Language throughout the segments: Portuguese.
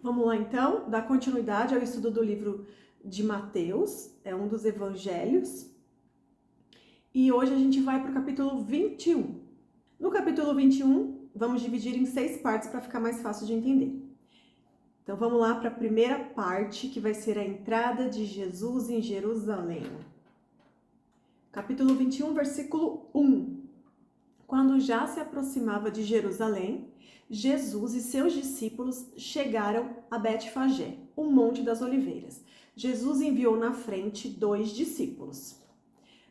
Vamos lá então, dar continuidade ao estudo do livro de Mateus, é um dos evangelhos. E hoje a gente vai para o capítulo 21. No capítulo 21, vamos dividir em 6 partes para ficar mais fácil de entender. Então vamos lá para a primeira parte, que vai ser a entrada de Jesus em Jerusalém. Capítulo 21, versículo 1. Quando já se aproximava de Jerusalém, Jesus e seus discípulos chegaram a Betfagé, o Monte das Oliveiras. Jesus enviou na frente 2 discípulos.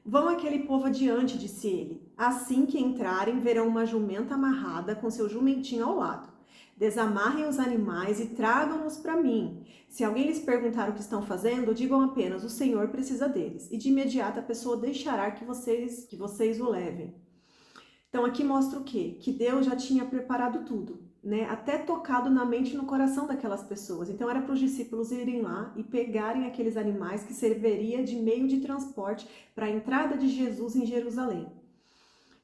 Vão aquele povo adiante, disse ele. Assim que entrarem, verão uma jumenta amarrada com seu jumentinho ao lado. Desamarrem os animais e tragam-nos para mim. Se alguém lhes perguntar o que estão fazendo, digam apenas: o Senhor precisa deles. E de imediato a pessoa deixará que vocês o levem. Então aqui mostra o quê? Que Deus já tinha preparado tudo, né? Até tocado na mente e no coração daquelas pessoas. Então era para os discípulos irem lá e pegarem aqueles animais que serviria de meio de transporte para a entrada de Jesus em Jerusalém.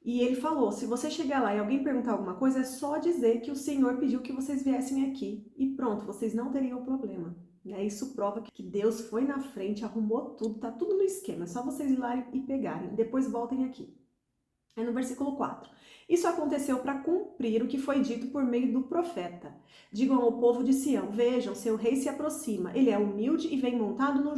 E ele falou, se você chegar lá e alguém perguntar alguma coisa, é só dizer que o Senhor pediu que vocês viessem aqui. E pronto, vocês não teriam problema. Né? Isso prova que Deus foi na frente, arrumou tudo, tá tudo no esquema. É só vocês ir lá e pegarem. Depois voltem aqui. É no versículo 4. Isso aconteceu para cumprir o que foi dito por meio do profeta. Digam ao povo de Sião, vejam, seu rei se aproxima. Ele é humilde e vem montado no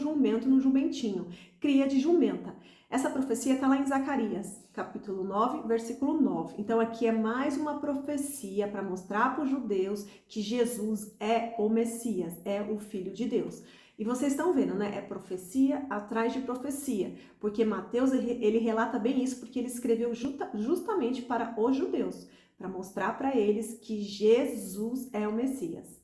jumentinho, cria de jumenta. Essa profecia está lá em Zacarias, capítulo 9, versículo 9. Então aqui é mais uma profecia para mostrar para os judeus que Jesus é o Messias, é o Filho de Deus. E vocês estão vendo, né? É profecia atrás de profecia, porque Mateus, ele relata bem isso, porque ele escreveu justamente para os judeus, para mostrar para eles que Jesus é o Messias.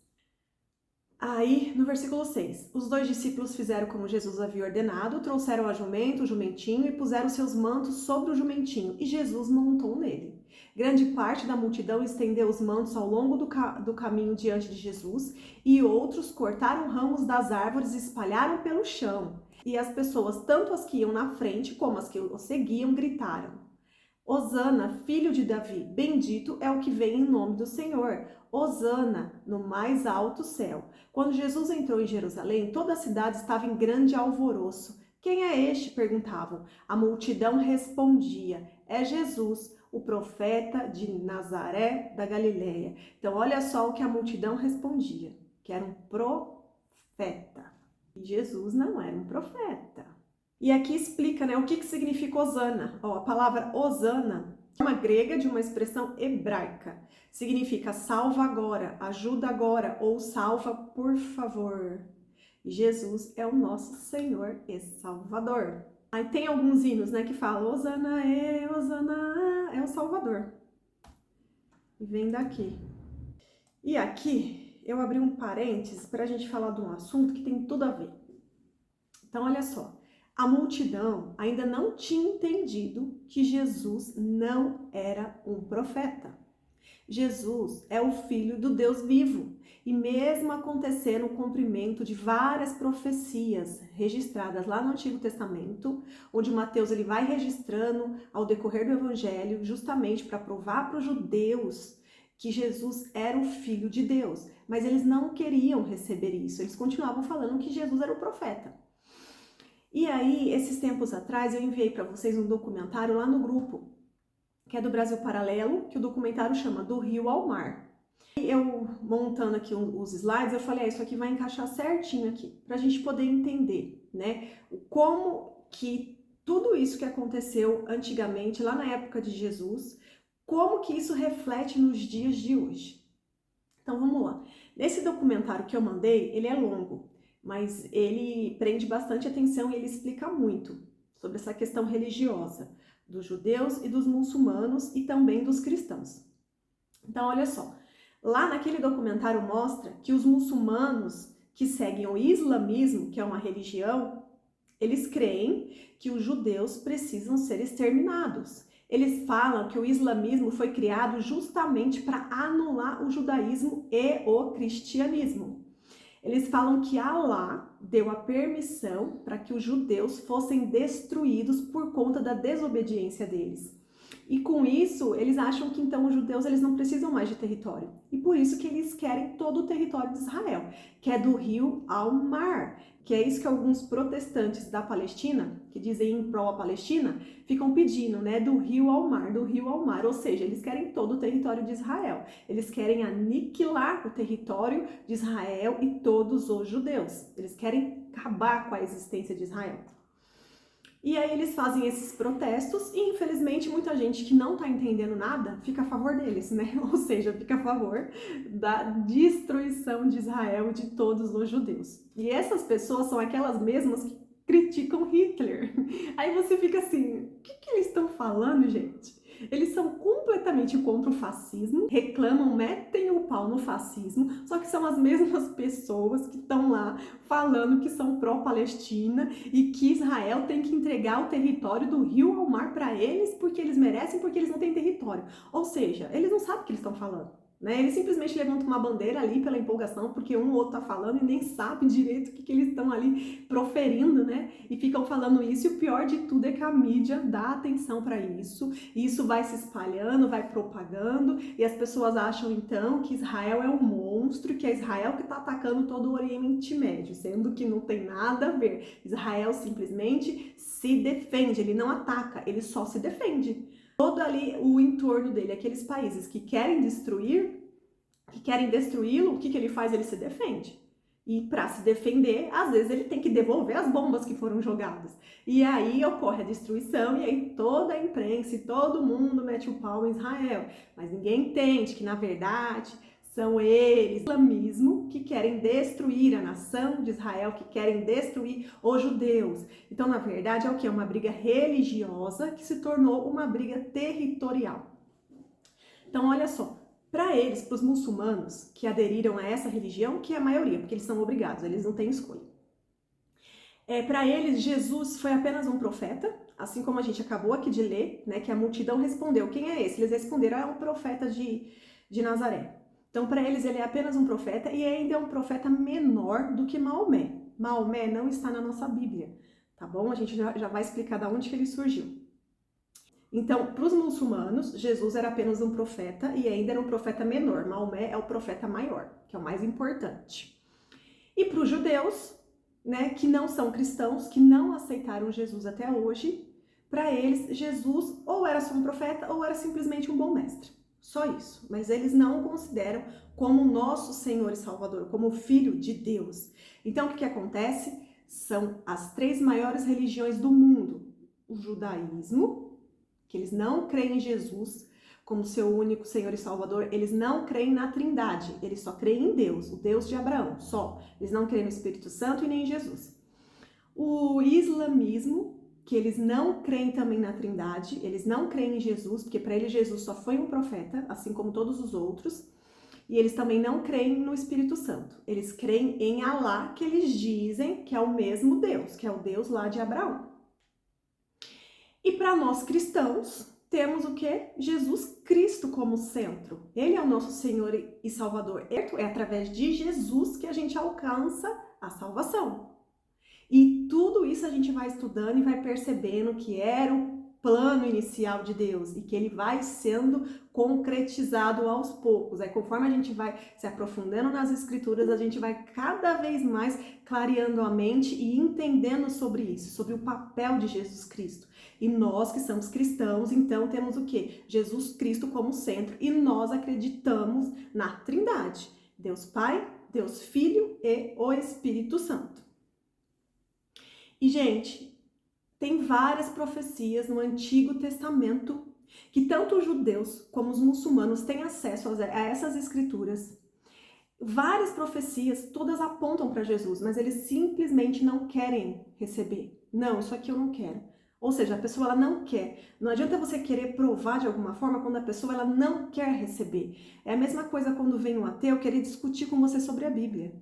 Aí, no versículo 6, os 2 discípulos fizeram como Jesus havia ordenado, trouxeram a jumento, o jumentinho, e puseram seus mantos sobre o jumentinho, e Jesus montou nele. Grande parte da multidão estendeu os mantos ao longo do caminho diante de Jesus, e outros cortaram ramos das árvores e espalharam pelo chão. E as pessoas, tanto as que iam na frente como as que o seguiam, gritaram: Hosana, filho de Davi, bendito é o que vem em nome do Senhor. Hosana, no mais alto céu. Quando Jesus entrou em Jerusalém, toda a cidade estava em grande alvoroço. Quem é este? Perguntavam. A multidão respondia: é Jesus, o profeta de Nazaré da Galileia. Então olha só o que a multidão respondia, que era um profeta. E Jesus não era um profeta. E aqui explica, né, o que significa Hosana. A palavra Hosana é uma grega de uma expressão hebraica. Significa salva agora, ajuda agora ou salva por favor. E Jesus é o nosso Senhor e Salvador. Aí tem alguns hinos, né, que falam Hosana é o Salvador. E vem daqui. E aqui eu abri um parênteses para a gente falar de um assunto que tem tudo a ver. Então olha só. A multidão ainda não tinha entendido que Jesus não era um profeta. Jesus é o Filho do Deus vivo. E mesmo acontecendo o cumprimento de várias profecias registradas lá no Antigo Testamento, onde Mateus ele vai registrando ao decorrer do Evangelho, justamente para provar para os judeus que Jesus era o Filho de Deus. Mas eles não queriam receber isso, eles continuavam falando que Jesus era o profeta. E aí, esses tempos atrás, eu enviei para vocês um documentário lá no grupo, que é do Brasil Paralelo, que o documentário chama Do Rio ao Mar. E eu, montando aqui os slides, eu falei, isso aqui vai encaixar certinho aqui, para a gente poder entender, né, como que tudo isso que aconteceu antigamente, lá na época de Jesus, como que isso reflete nos dias de hoje. Então, vamos lá. Nesse documentário que eu mandei, ele é longo, mas ele prende bastante atenção e ele explica muito sobre essa questão religiosa dos judeus e dos muçulmanos e também dos cristãos. Então, olha só, lá naquele documentário mostra que os muçulmanos que seguem o islamismo, que é uma religião, eles creem que os judeus precisam ser exterminados. Eles falam que o islamismo foi criado justamente para anular o judaísmo e o cristianismo. Eles falam que Alá deu a permissão para que os judeus fossem destruídos por conta da desobediência deles. E com isso, eles acham que então os judeus eles não precisam mais de território. E por isso que eles querem todo o território de Israel, que é do rio ao mar. Que é isso que alguns protestantes da Palestina, que dizem em prol a Palestina, ficam pedindo, né? Do rio ao mar, do rio ao mar. Ou seja, eles querem todo o território de Israel. Eles querem aniquilar o território de Israel e todos os judeus. Eles querem acabar com a existência de Israel. E aí eles fazem esses protestos e, infelizmente, muita gente que não tá entendendo nada fica a favor deles, né? Ou seja, fica a favor da destruição de Israel e de todos os judeus. E essas pessoas são aquelas mesmas que criticam Hitler. Aí você fica assim, o que eles estão falando, gente? Eles são completamente contra o fascismo, reclamam, metem o pau no fascismo, só que são as mesmas pessoas que estão lá falando que são pró-Palestina e que Israel tem que entregar o território do rio ao mar para eles porque eles merecem, porque eles não têm território. Ou seja, eles não sabem o que eles estão falando. Né? Eles simplesmente levantam uma bandeira ali pela empolgação, porque um ou outro tá falando e nem sabe direito o que eles estão ali proferindo, né? E ficam falando isso, e o pior de tudo é que a mídia dá atenção para isso, e isso vai se espalhando, vai propagando, e as pessoas acham então que Israel é um monstro, que é Israel que está atacando todo o Oriente Médio, sendo que não tem nada a ver. Israel simplesmente se defende, ele não ataca, ele só se defende. Todo ali o entorno dele, aqueles países que querem destruir, que querem destruí-lo, o que ele faz? Ele se defende. E para se defender, às vezes ele tem que devolver as bombas que foram jogadas. E aí ocorre a destruição, e aí toda a imprensa e todo mundo mete o pau em Israel. Mas ninguém entende que, na verdade, são eles, o islamismo, que querem destruir a nação de Israel, que querem destruir os judeus. Então, na verdade, é o que? É uma briga religiosa que se tornou uma briga territorial. Então, olha só, para eles, para os muçulmanos que aderiram a essa religião, que é a maioria, porque eles são obrigados, eles não têm escolha. Para eles, Jesus foi apenas um profeta, assim como a gente acabou aqui de ler, né, que a multidão respondeu, quem é esse? Eles responderam, é um profeta de Nazaré. Então, para eles, ele é apenas um profeta e ainda é um profeta menor do que Maomé. Maomé não está na nossa Bíblia, tá bom? A gente já vai explicar de onde que ele surgiu. Então, para os muçulmanos, Jesus era apenas um profeta e ainda era um profeta menor. Maomé é o profeta maior, que é o mais importante. E para os judeus, né, que não são cristãos, que não aceitaram Jesus até hoje, para eles, Jesus ou era só um profeta ou era simplesmente um bom mestre. Só isso. Mas eles não o consideram como nosso Senhor e Salvador, como Filho de Deus. Então, o que acontece? São as 3 maiores religiões do mundo. O judaísmo, que eles não creem em Jesus como seu único Senhor e Salvador, eles não creem na Trindade, eles só creem em Deus, o Deus de Abraão, só. Eles não creem no Espírito Santo e nem em Jesus. O islamismo, que eles não creem também na Trindade, eles não creem em Jesus, porque para eles Jesus só foi um profeta, assim como todos os outros, e eles também não creem no Espírito Santo. Eles creem em Alá, que eles dizem que é o mesmo Deus, que é o Deus lá de Abraão. E para nós cristãos, temos o que? Jesus Cristo como centro. Ele é o nosso Senhor e Salvador. É através de Jesus que a gente alcança a salvação. E tudo isso a gente vai estudando e vai percebendo que era o plano inicial de Deus e que ele vai sendo concretizado aos poucos. Aí conforme a gente vai se aprofundando nas escrituras, a gente vai cada vez mais clareando a mente e entendendo sobre isso, sobre o papel de Jesus Cristo. E nós que somos cristãos, então temos o quê? Jesus Cristo como centro e nós acreditamos na Trindade. Deus Pai, Deus Filho e o Espírito Santo. E, gente, tem várias profecias no Antigo Testamento que tanto os judeus como os muçulmanos têm acesso a essas escrituras. Várias profecias, todas apontam para Jesus, mas eles simplesmente não querem receber. Não, isso aqui eu não quero. Ou seja, a pessoa ela não quer. Não adianta você querer provar de alguma forma quando a pessoa ela não quer receber. É a mesma coisa quando vem um ateu querer discutir com você sobre a Bíblia.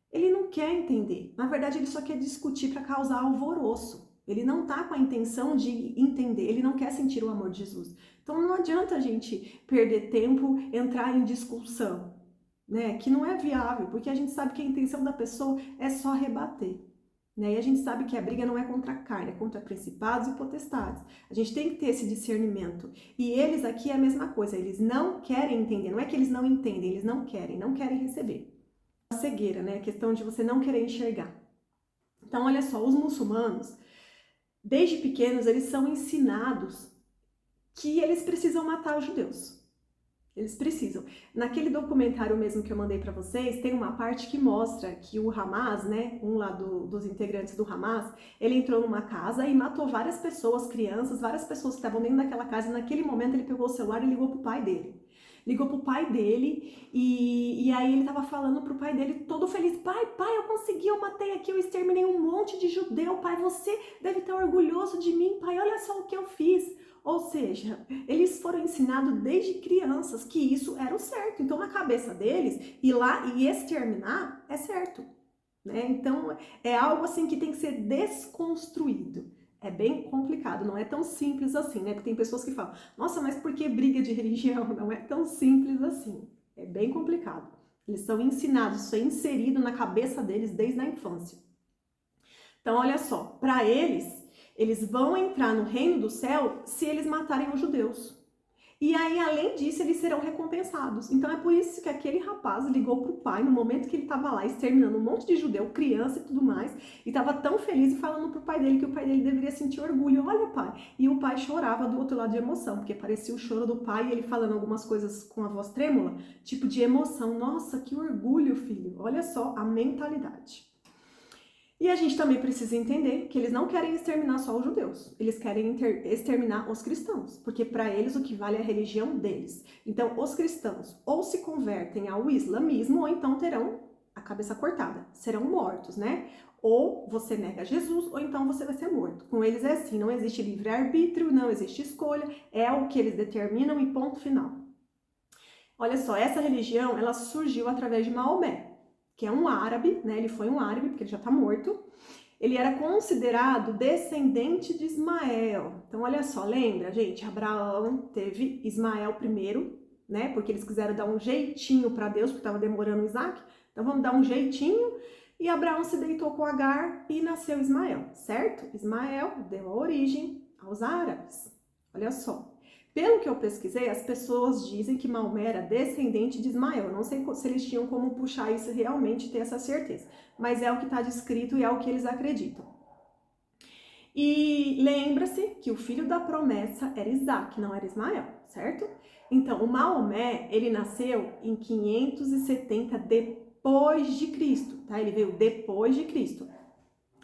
Ele não quer entender. Na verdade, ele só quer discutir para causar alvoroço. Ele não está com a intenção de entender, ele não quer sentir o amor de Jesus. Então não adianta a gente perder tempo, entrar em discussão, né? Que não é viável, porque a gente sabe que a intenção da pessoa é só rebater. né? E a gente sabe que a briga não é contra a carne, é contra principados e potestades. A gente tem que ter esse discernimento. E eles aqui é a mesma coisa, eles não querem entender, não é que eles não entendem, eles não querem receber. A cegueira, né? A questão de você não querer enxergar. Então, olha só, os muçulmanos, desde pequenos, eles são ensinados que eles precisam matar os judeus. Eles precisam. Naquele documentário mesmo que eu mandei para vocês, tem uma parte que mostra que o Hamas, né, um lá dos integrantes do Hamas, ele entrou numa casa e matou várias pessoas, crianças, várias pessoas que estavam dentro daquela casa, e naquele momento ele pegou o celular e ligou pro pai dele. Ligou pro pai dele e aí ele tava falando pro pai dele todo feliz: pai, eu consegui, eu matei aqui, eu exterminei um monte de judeu, pai, você deve estar orgulhoso de mim, pai, olha só o que eu fiz. Ou seja, eles foram ensinados desde crianças que isso era o certo. Então, na cabeça deles, ir lá e exterminar é certo, né? Então, é algo assim que tem que ser desconstruído. É bem complicado, não é tão simples assim, né? Porque tem pessoas que falam: nossa, mas por que briga de religião? Não é tão simples assim. É bem complicado. Eles são ensinados, isso é inserido na cabeça deles desde a infância. Então, olha só, para eles vão entrar no reino do céu se eles matarem os judeus. E aí, além disso, eles serão recompensados. Então, é por isso que aquele rapaz ligou pro pai, no momento que ele estava lá exterminando um monte de judeu, criança e tudo mais, e estava tão feliz e falando pro pai dele que o pai dele deveria sentir orgulho. Olha, pai. E o pai chorava do outro lado de emoção, porque parecia o choro do pai e ele falando algumas coisas com a voz trêmula, tipo de emoção. Nossa, que orgulho, filho. Olha só a mentalidade. E a gente também precisa entender que eles não querem exterminar só os judeus, eles querem exterminar os cristãos, porque para eles o que vale é a religião deles. Então, os cristãos ou se convertem ao islamismo ou então terão a cabeça cortada, serão mortos, né? Ou você nega Jesus ou então você vai ser morto. Com eles é assim, não existe livre-arbítrio, não existe escolha, é o que eles determinam e ponto final. Olha só, essa religião, ela surgiu através de Maomé, que é um árabe, né? Ele foi um árabe, porque ele já está morto. Ele era considerado descendente de Ismael. Então, olha só, lembra, gente? Abraão teve Ismael primeiro, né? Porque eles quiseram dar um jeitinho para Deus, porque estava demorando Isaac. Então, vamos dar um jeitinho. E Abraão se deitou com Agar e nasceu Ismael, certo? Ismael deu a origem aos árabes. Olha só. Pelo que eu pesquisei, as pessoas dizem que Maomé era descendente de Ismael. Eu não sei se eles tinham como puxar isso realmente, ter essa certeza. Mas é o que está descrito e é o que eles acreditam. E lembra-se que o filho da promessa era Isaac, não era Ismael, certo? Então, o Maomé, ele nasceu em 570 depois de Cristo, tá? Ele veio depois de Cristo.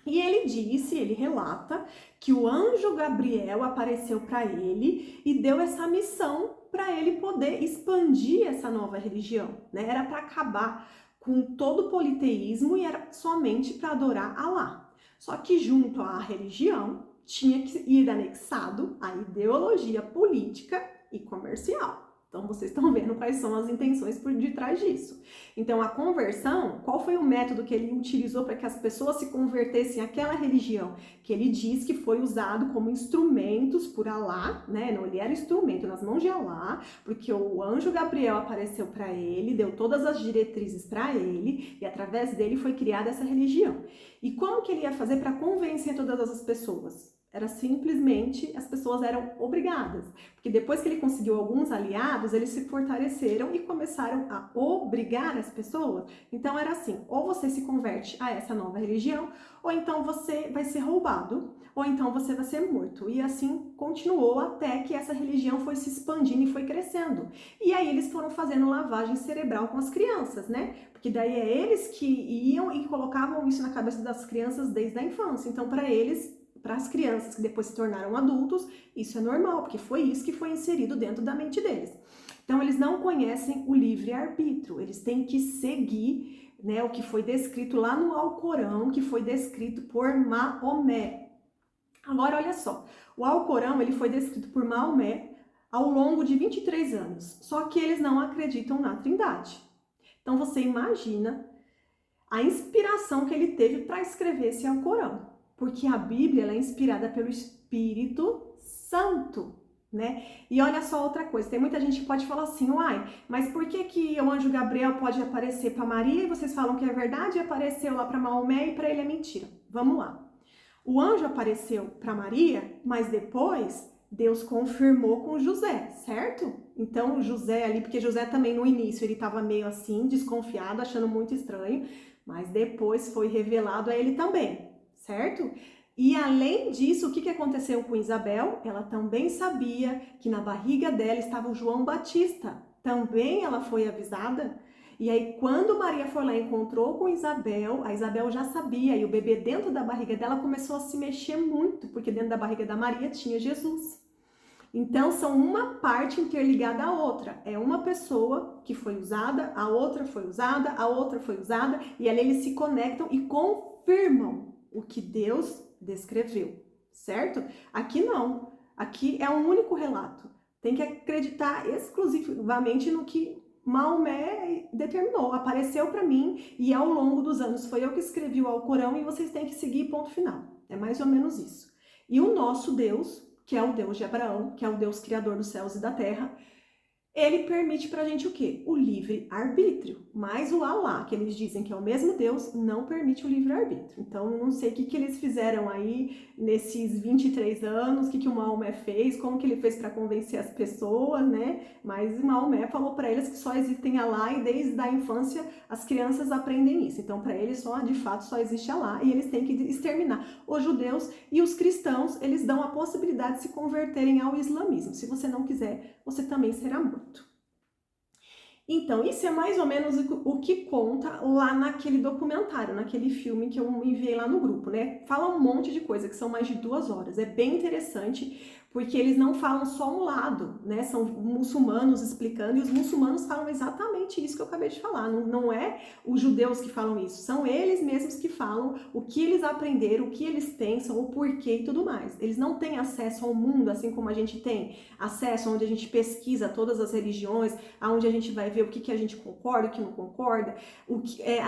E ele relata que o anjo Gabriel apareceu para ele e deu essa missão para ele poder expandir essa nova religião, né? Era para acabar com todo o politeísmo e era somente para adorar Alá. Só que junto à religião tinha que ir anexado a ideologia política e comercial. Então, vocês estão vendo quais são as intenções por detrás disso. Então, a conversão, qual foi o método que ele utilizou para que as pessoas se convertessem àquela religião? Que ele diz que foi usado como instrumentos por Alá, né? Não, ele era instrumento nas mãos de Alá, porque o anjo Gabriel apareceu para ele, deu todas as diretrizes para ele, e através dele foi criada essa religião. E como que ele ia fazer para convencer todas as pessoas? Era simplesmente, as pessoas eram obrigadas. Porque depois que ele conseguiu alguns aliados, eles se fortaleceram e começaram a obrigar as pessoas. Então era assim, ou você se converte a essa nova religião, ou então você vai ser roubado, ou então você vai ser morto. E assim continuou até que essa religião foi se expandindo e foi crescendo. E aí eles foram fazendo lavagem cerebral com as crianças, né? Porque daí é eles que iam e colocavam isso na cabeça das crianças desde a infância. Então para eles, para as crianças que depois se tornaram adultos, isso é normal, porque foi isso que foi inserido dentro da mente deles. Então, eles não conhecem o livre-arbítrio, eles têm que seguir, né, o que foi descrito lá no Alcorão, que foi descrito por Maomé. Agora, olha só, o Alcorão ele foi descrito por Maomé ao longo de 23 anos, só que eles não acreditam na Trindade. Então, você imagina a inspiração que ele teve para escrever esse Alcorão. Porque a Bíblia ela é inspirada pelo Espírito Santo. né? E olha só outra coisa, tem muita gente que pode falar assim, uai, mas por que que o anjo Gabriel pode aparecer para Maria e vocês falam que é verdade e apareceu lá para Maomé e para ele é mentira? Vamos lá. O anjo apareceu para Maria, mas depois Deus confirmou com José, certo? Então José ali, porque José também no início ele estava meio assim, desconfiado, achando muito estranho, mas depois foi revelado a ele também, certo? E além disso, o que aconteceu com Isabel? Ela também sabia que na barriga dela estava o João Batista. Também ela foi avisada. E aí, quando Maria foi lá e encontrou com Isabel, a Isabel já sabia, e o bebê dentro da barriga dela começou a se mexer muito, porque dentro da barriga da Maria tinha Jesus. Então, são uma parte interligada à outra. É uma pessoa que foi usada, a outra foi usada, a outra foi usada, e ali eles se conectam e confirmam o que Deus descreveu, certo? Aqui não. Aqui é um único relato. Tem que acreditar exclusivamente no que Maomé determinou, apareceu para mim e ao longo dos anos foi eu que escrevi o Alcorão e vocês têm que seguir, ponto final. É mais ou menos isso. E o nosso Deus, que é o Deus de Abraão, que é o Deus criador dos céus e da terra, ele permite pra gente o quê? O livre-arbítrio. Mas o Alá, que eles dizem que é o mesmo Deus, não permite o livre-arbítrio. Então, não sei o que eles fizeram aí nesses 23 anos, o que o Maomé fez, como que ele fez para convencer as pessoas, né? Mas o Maomé falou para eles que só existem Alá e desde a infância as crianças aprendem isso. Então, para eles, de fato, só existe Alá e eles têm que exterminar os judeus e os cristãos, eles dão a possibilidade de se converterem ao islamismo. Se você não quiser, você também será morto. Então, isso é mais ou menos o que conta lá naquele documentário, naquele filme que eu enviei lá no grupo, né? Fala um monte de coisa, que são mais de 2 horas. É bem interessante, porque eles não falam só um lado, né? São muçulmanos explicando, e os muçulmanos falam exatamente isso que eu acabei de falar. Não é os judeus que falam isso, são eles mesmos que falam o que eles aprenderam, o que eles pensam, o porquê e tudo mais. Eles não têm acesso ao mundo, assim como a gente tem acesso, onde a gente pesquisa todas as religiões, aonde a gente vai ver o que a gente concorda, o que não concorda.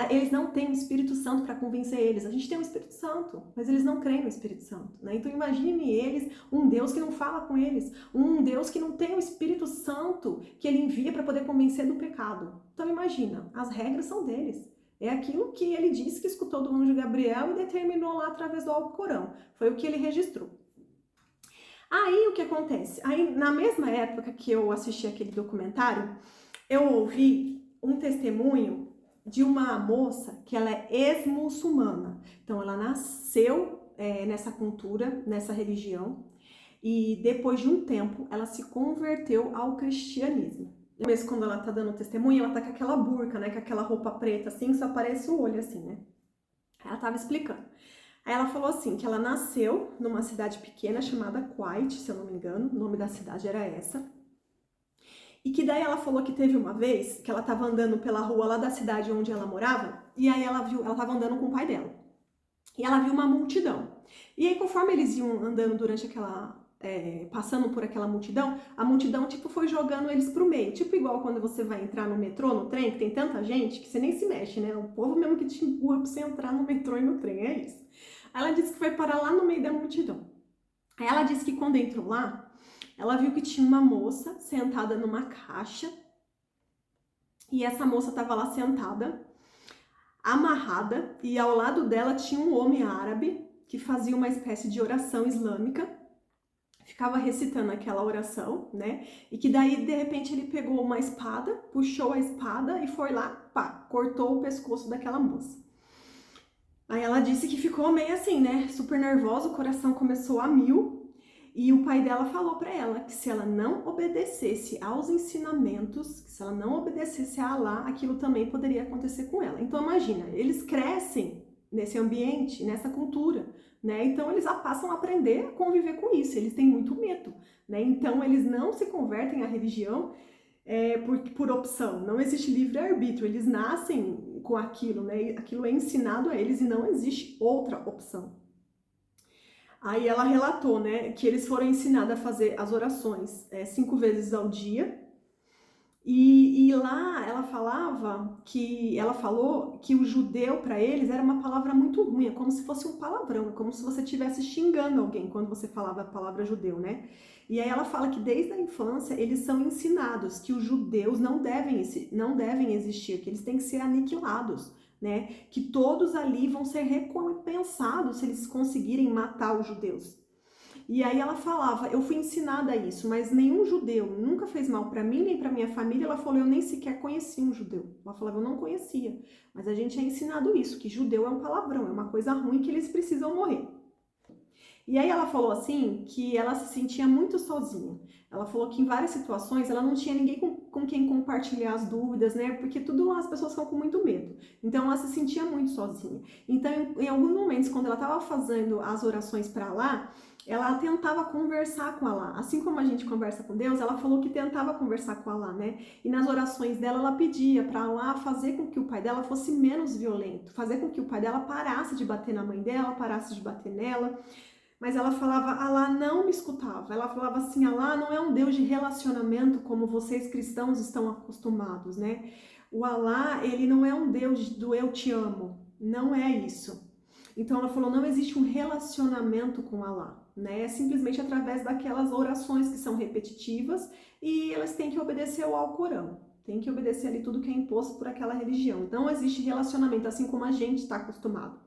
Eles não têm o Espírito Santo para convencer eles. A gente tem o Espírito Santo, mas eles não creem no Espírito Santo, né? Então imagine eles, um Deus que não fala com eles, um Deus que não tem o Espírito Santo que ele envia para poder convencer do pecado. Então imagina, as regras são deles. É aquilo que ele disse que escutou do anjo Gabriel e determinou lá através do Alcorão. Foi o que ele registrou. Aí o que acontece? Aí na mesma época que eu assisti aquele documentário, eu ouvi um testemunho de uma moça que ela é ex-muçulmana. Então ela nasceu nessa cultura, nessa religião, e depois de um tempo ela se converteu ao cristianismo. Mesmo quando ela tá dando testemunho, ela tá com aquela burca, né, com aquela roupa preta assim, só aparece o olho assim, né? Ela tava explicando. Aí ela falou assim, que ela nasceu numa cidade pequena chamada Kuwait, se eu não me engano, o nome da cidade era essa. E que daí ela falou que teve uma vez que ela tava andando pela rua lá da cidade onde ela morava, e aí ela tava andando com o pai dela. E ela viu uma multidão. E aí, conforme eles iam andando durante passando por aquela multidão, a multidão, tipo, foi jogando eles pro meio. Tipo, igual quando você vai entrar no metrô, no trem, que tem tanta gente que você nem se mexe, né? O povo mesmo que te empurra pra você entrar no metrô e no trem, é isso. Aí ela disse que foi parar lá no meio da multidão. Aí ela disse que quando entrou lá, ela viu que tinha uma moça sentada numa caixa. E essa moça tava lá sentada, amarrada, e ao lado dela tinha um homem árabe que fazia uma espécie de oração islâmica, ficava recitando aquela oração, né? E que daí, de repente, ele pegou uma espada, puxou a espada e foi lá, pá, cortou o pescoço daquela moça. Aí ela disse que ficou meio assim, né? Super nervosa, o coração começou a mil. E o pai dela falou para ela que se ela não obedecesse aos ensinamentos, que se ela não obedecesse a Allah, aquilo também poderia acontecer com ela. Então imagina, eles crescem nesse ambiente, nessa cultura, né? Então eles passam a aprender a conviver com isso, eles têm muito medo, né? Então eles não se convertem à religião por opção, não existe livre-arbítrio, eles nascem com aquilo, né? Aquilo é ensinado a eles e não existe outra opção. Aí ela relatou, né, que eles foram ensinados a fazer as orações 5 vezes ao dia. E lá ela falou que o judeu para eles era uma palavra muito ruim, é como se fosse um palavrão, é como se você estivesse xingando alguém quando você falava a palavra judeu, né? E aí ela fala que desde a infância eles são ensinados que os judeus não devem existir, que eles têm que ser aniquilados, né? Que todos ali vão ser recompensados se eles conseguirem matar os judeus. E aí ela falava, eu fui ensinada a isso, mas nenhum judeu nunca fez mal para mim nem para minha família. Ela falou, eu nem sequer conhecia um judeu. Ela falava, eu não conhecia, mas a gente é ensinado isso, que judeu é um palavrão, é uma coisa ruim que eles precisam morrer. E aí ela falou assim que ela se sentia muito sozinha. Ela falou que em várias situações ela não tinha ninguém com quem compartilhar as dúvidas, né? Porque tudo lá as pessoas ficam com muito medo. Então ela se sentia muito sozinha. Então em alguns momentos, quando ela estava fazendo as orações para lá, ela tentava conversar com Allah. Assim como a gente conversa com Deus, ela falou que tentava conversar com Allah, né? E nas orações dela, ela pedia para Allah fazer com que o pai dela fosse menos violento, fazer com que o pai dela parasse de bater na mãe dela, parasse de bater nela. Mas ela falava, Allah não me escutava. Ela falava assim, Allah não é um Deus de relacionamento como vocês cristãos estão acostumados, né? O Allah, ele não é um Deus do eu te amo. Não é isso. Então ela falou, não existe um relacionamento com Allah, né? É simplesmente através daquelas orações que são repetitivas e elas têm que obedecer ao Alcorão. Tem que obedecer ali tudo que é imposto por aquela religião. Não existe relacionamento, assim como a gente está acostumado.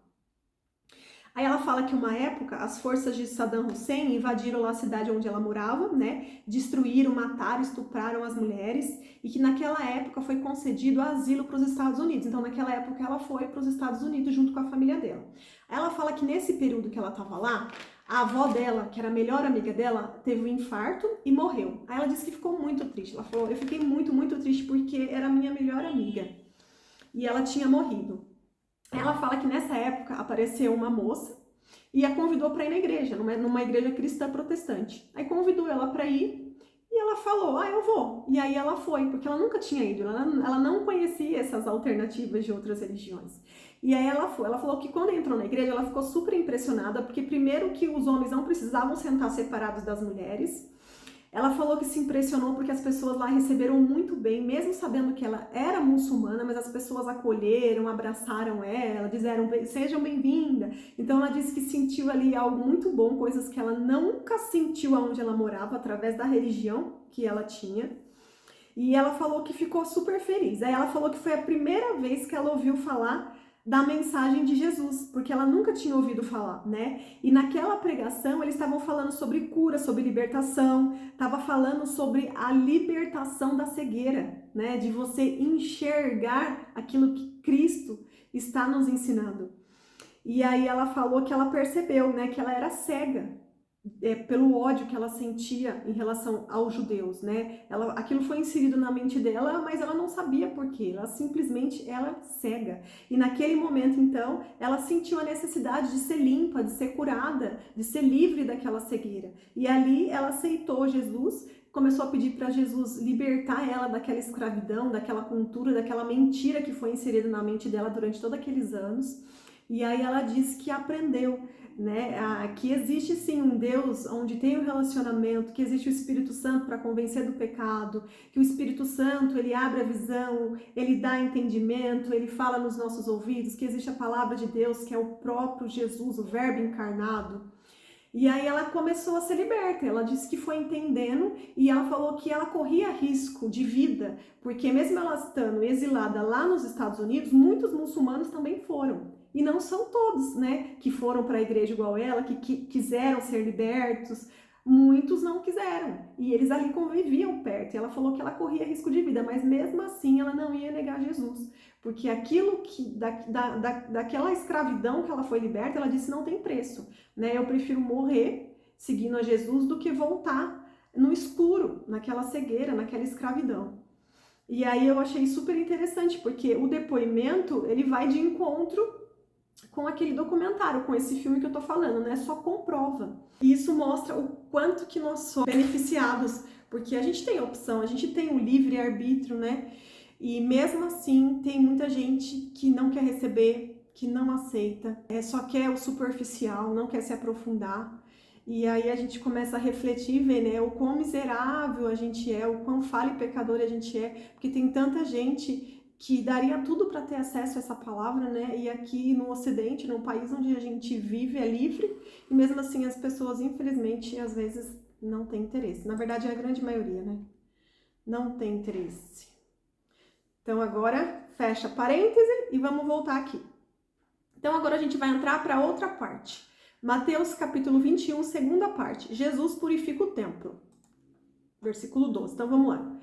Aí ela fala que uma época as forças de Saddam Hussein invadiram lá a cidade onde ela morava, né? Destruíram, mataram, estupraram as mulheres e que naquela época foi concedido asilo para os Estados Unidos. Então naquela época ela foi para os Estados Unidos junto com a família dela. Aí ela fala que nesse período que ela estava lá, a avó dela, que era a melhor amiga dela, teve um infarto e morreu. Aí ela disse que ficou muito triste. Ela falou, eu fiquei muito, muito triste porque era a minha melhor amiga e ela tinha morrido. Ela fala que nessa época apareceu uma moça e a convidou para ir na igreja, numa igreja cristã protestante. Aí convidou ela para ir e ela falou, eu vou. E aí ela foi, porque ela nunca tinha ido, ela não conhecia essas alternativas de outras religiões. E aí ela foi, ela falou que quando entrou na igreja ela ficou super impressionada, porque primeiro que os homens não precisavam sentar separados das mulheres. Ela falou que se impressionou porque as pessoas lá receberam muito bem, mesmo sabendo que ela era muçulmana, mas as pessoas acolheram, abraçaram ela, disseram sejam bem-vinda. Então ela disse que sentiu ali algo muito bom, coisas que ela nunca sentiu aonde ela morava, através da religião que ela tinha. E ela falou que ficou super feliz. Aí ela falou que foi a primeira vez que ela ouviu falar da mensagem de Jesus, porque ela nunca tinha ouvido falar, né? E naquela pregação eles estavam falando sobre cura, sobre libertação, estava falando sobre a libertação da cegueira, né? De você enxergar aquilo que Cristo está nos ensinando. E aí ela falou que ela percebeu, né? Que ela era cega. Pelo ódio que ela sentia em relação aos judeus, né? Aquilo foi inserido na mente dela, mas ela não sabia por quê. Ela simplesmente era cega. E naquele momento, então, ela sentiu a necessidade de ser limpa, de ser curada, de ser livre daquela cegueira. E ali ela aceitou Jesus, começou a pedir para Jesus libertar ela daquela escravidão, daquela cultura, daquela mentira que foi inserida na mente dela durante todos aqueles anos. E aí ela disse que aprendeu, né, que existe sim um Deus onde tem um relacionamento, que existe o Espírito Santo para convencer do pecado, que o Espírito Santo ele abre a visão, ele dá entendimento, ele fala nos nossos ouvidos, que existe a palavra de Deus, que é o próprio Jesus, o Verbo encarnado. E aí ela começou a ser liberta, ela disse que foi entendendo e ela falou que ela corria risco de vida, porque mesmo ela estando exilada lá nos Estados Unidos, muitos muçulmanos também foram. E não são todos, né, que foram para a igreja igual ela, que quiseram ser libertos, muitos não quiseram. E eles ali conviviam perto. E ela falou que ela corria risco de vida, mas mesmo assim ela não ia negar Jesus. Porque aquilo que, daquela escravidão que ela foi liberta, ela disse não tem preço, né? Eu prefiro morrer seguindo a Jesus do que voltar no escuro, naquela cegueira, naquela escravidão. E aí eu achei super interessante, porque o depoimento, ele vai de encontro com aquele documentário, com esse filme que eu tô falando, né? Só comprova. E isso mostra o quanto que nós somos beneficiados, porque a gente tem opção, a gente tem um livre-arbítrio, né? E mesmo assim, tem muita gente que não quer receber, que não aceita, só quer o superficial, não quer se aprofundar. E aí a gente começa a refletir e ver, né, o quão miserável a gente é, o quão falho e pecador a gente é, porque tem tanta gente que daria tudo para ter acesso a essa palavra, né? E aqui no Ocidente, no país onde a gente vive, é livre, e mesmo assim as pessoas, infelizmente, às vezes Não tem interesse. Na verdade, é a grande maioria, né? Não tem interesse. Então, agora, fecha parêntese e vamos voltar aqui. Então, agora a gente vai entrar para outra parte. Mateus capítulo 21, segunda parte. Jesus purifica o templo. Versículo 12. Então, vamos lá.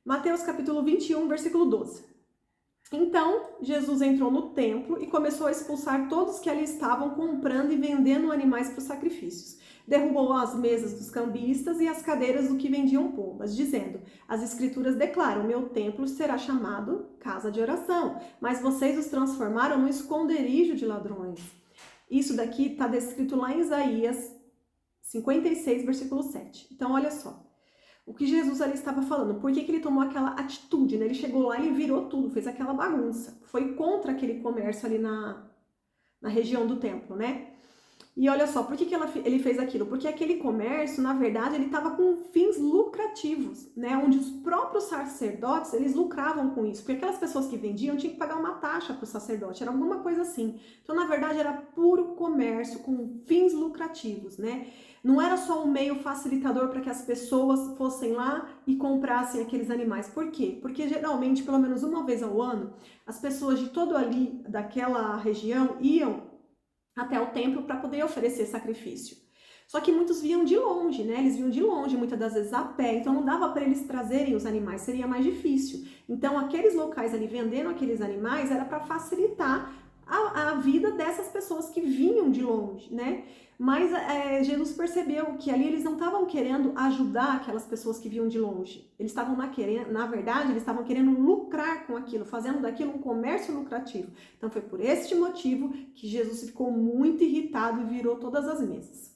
Mateus capítulo 21, versículo 12. Então, Jesus entrou no templo e começou a expulsar todos que ali estavam comprando e vendendo animais para os sacrifícios. Derrubou as mesas dos cambistas e as cadeiras do que vendiam pombas, dizendo: as escrituras declaram, meu templo será chamado casa de oração, mas vocês os transformaram no esconderijo de ladrões. Isso daqui está descrito lá em Isaías 56, versículo 7. Então, olha só. O que Jesus ali estava falando, por que ele tomou aquela atitude, né? Ele chegou lá e virou tudo, fez aquela bagunça. Foi contra aquele comércio ali na região do templo, né? E olha só, por que ele fez aquilo? Porque aquele comércio, na verdade, ele estava com fins lucrativos, né? Onde os próprios sacerdotes, eles lucravam com isso. Porque aquelas pessoas que vendiam tinham que pagar uma taxa para o sacerdote, era alguma coisa assim. Então, na verdade, era puro comércio com fins lucrativos, né? Não era só um meio facilitador para que as pessoas fossem lá e comprassem aqueles animais. Por quê? Porque geralmente, pelo menos uma vez ao ano, as pessoas de todo ali, daquela região, iam até o templo para poder oferecer sacrifício. Só que muitos vinham de longe, né? Eles vinham de longe, muitas das vezes a pé, então não dava para eles trazerem os animais, seria mais difícil. Então aqueles locais ali vendendo aqueles animais era para facilitar a vida dessas pessoas que vinham de longe, né? Mas Jesus percebeu que ali eles não estavam querendo ajudar aquelas pessoas que vinham de longe. Eles estavam na verdade, eles estavam querendo lucrar com aquilo, fazendo daquilo um comércio lucrativo. Então foi por este motivo que Jesus ficou muito irritado e virou todas as mesas.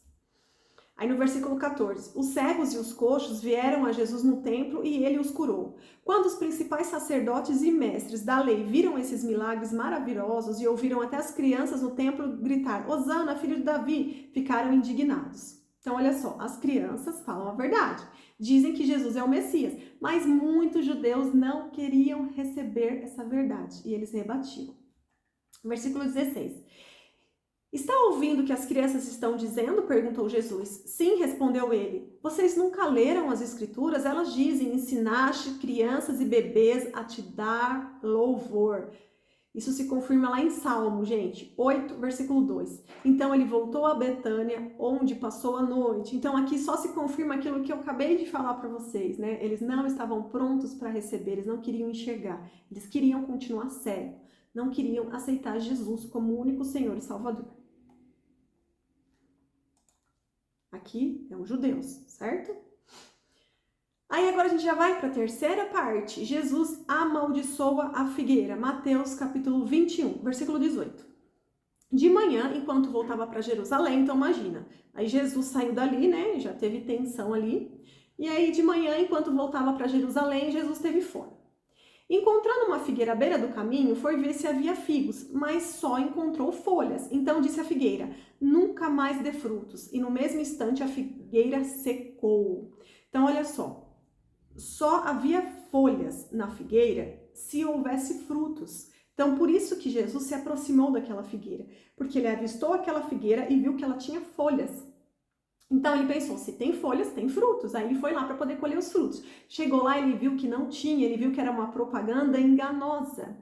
Aí no versículo 14, os cegos e os coxos vieram a Jesus no templo e ele os curou. Quando os principais sacerdotes e mestres da lei viram esses milagres maravilhosos e ouviram até as crianças no templo gritar, Hosana, filho de Davi, ficaram indignados. Então olha só, as crianças falam a verdade, dizem que Jesus é o Messias, mas muitos judeus não queriam receber essa verdade e eles rebatiam. Versículo 16. Está ouvindo o que as crianças estão dizendo? Perguntou Jesus. Sim, respondeu ele. Vocês nunca leram as escrituras? Elas dizem, ensinaste crianças e bebês a te dar louvor. Isso se confirma lá em Salmo, gente, 8, versículo 2. Então ele voltou a Betânia, onde passou a noite. Então aqui só se confirma aquilo que eu acabei de falar para vocês, né? Eles não estavam prontos para receber, eles não queriam enxergar, eles queriam continuar cego, não queriam aceitar Jesus como o único Senhor e Salvador. Aqui é os judeus, certo? Aí agora a gente já vai para a terceira parte. Jesus amaldiçoa a figueira. Mateus capítulo 21, versículo 18. De manhã, enquanto voltava para Jerusalém, então imagina, aí Jesus saiu dali, né? Já teve tensão ali. E aí de manhã, enquanto voltava para Jerusalém, Jesus teve fome. Encontrando uma figueira à beira do caminho, foi ver se havia figos, mas só encontrou folhas. Então disse a figueira, nunca mais dê frutos. E no mesmo instante a figueira secou. Então olha só havia folhas na figueira se houvesse frutos. Então por isso que Jesus se aproximou daquela figueira, porque ele avistou aquela figueira e viu que ela tinha folhas. Então ele pensou, se tem folhas, tem frutos. Aí ele foi lá para poder colher os frutos. Chegou lá, ele viu que não tinha, ele viu que era uma propaganda enganosa.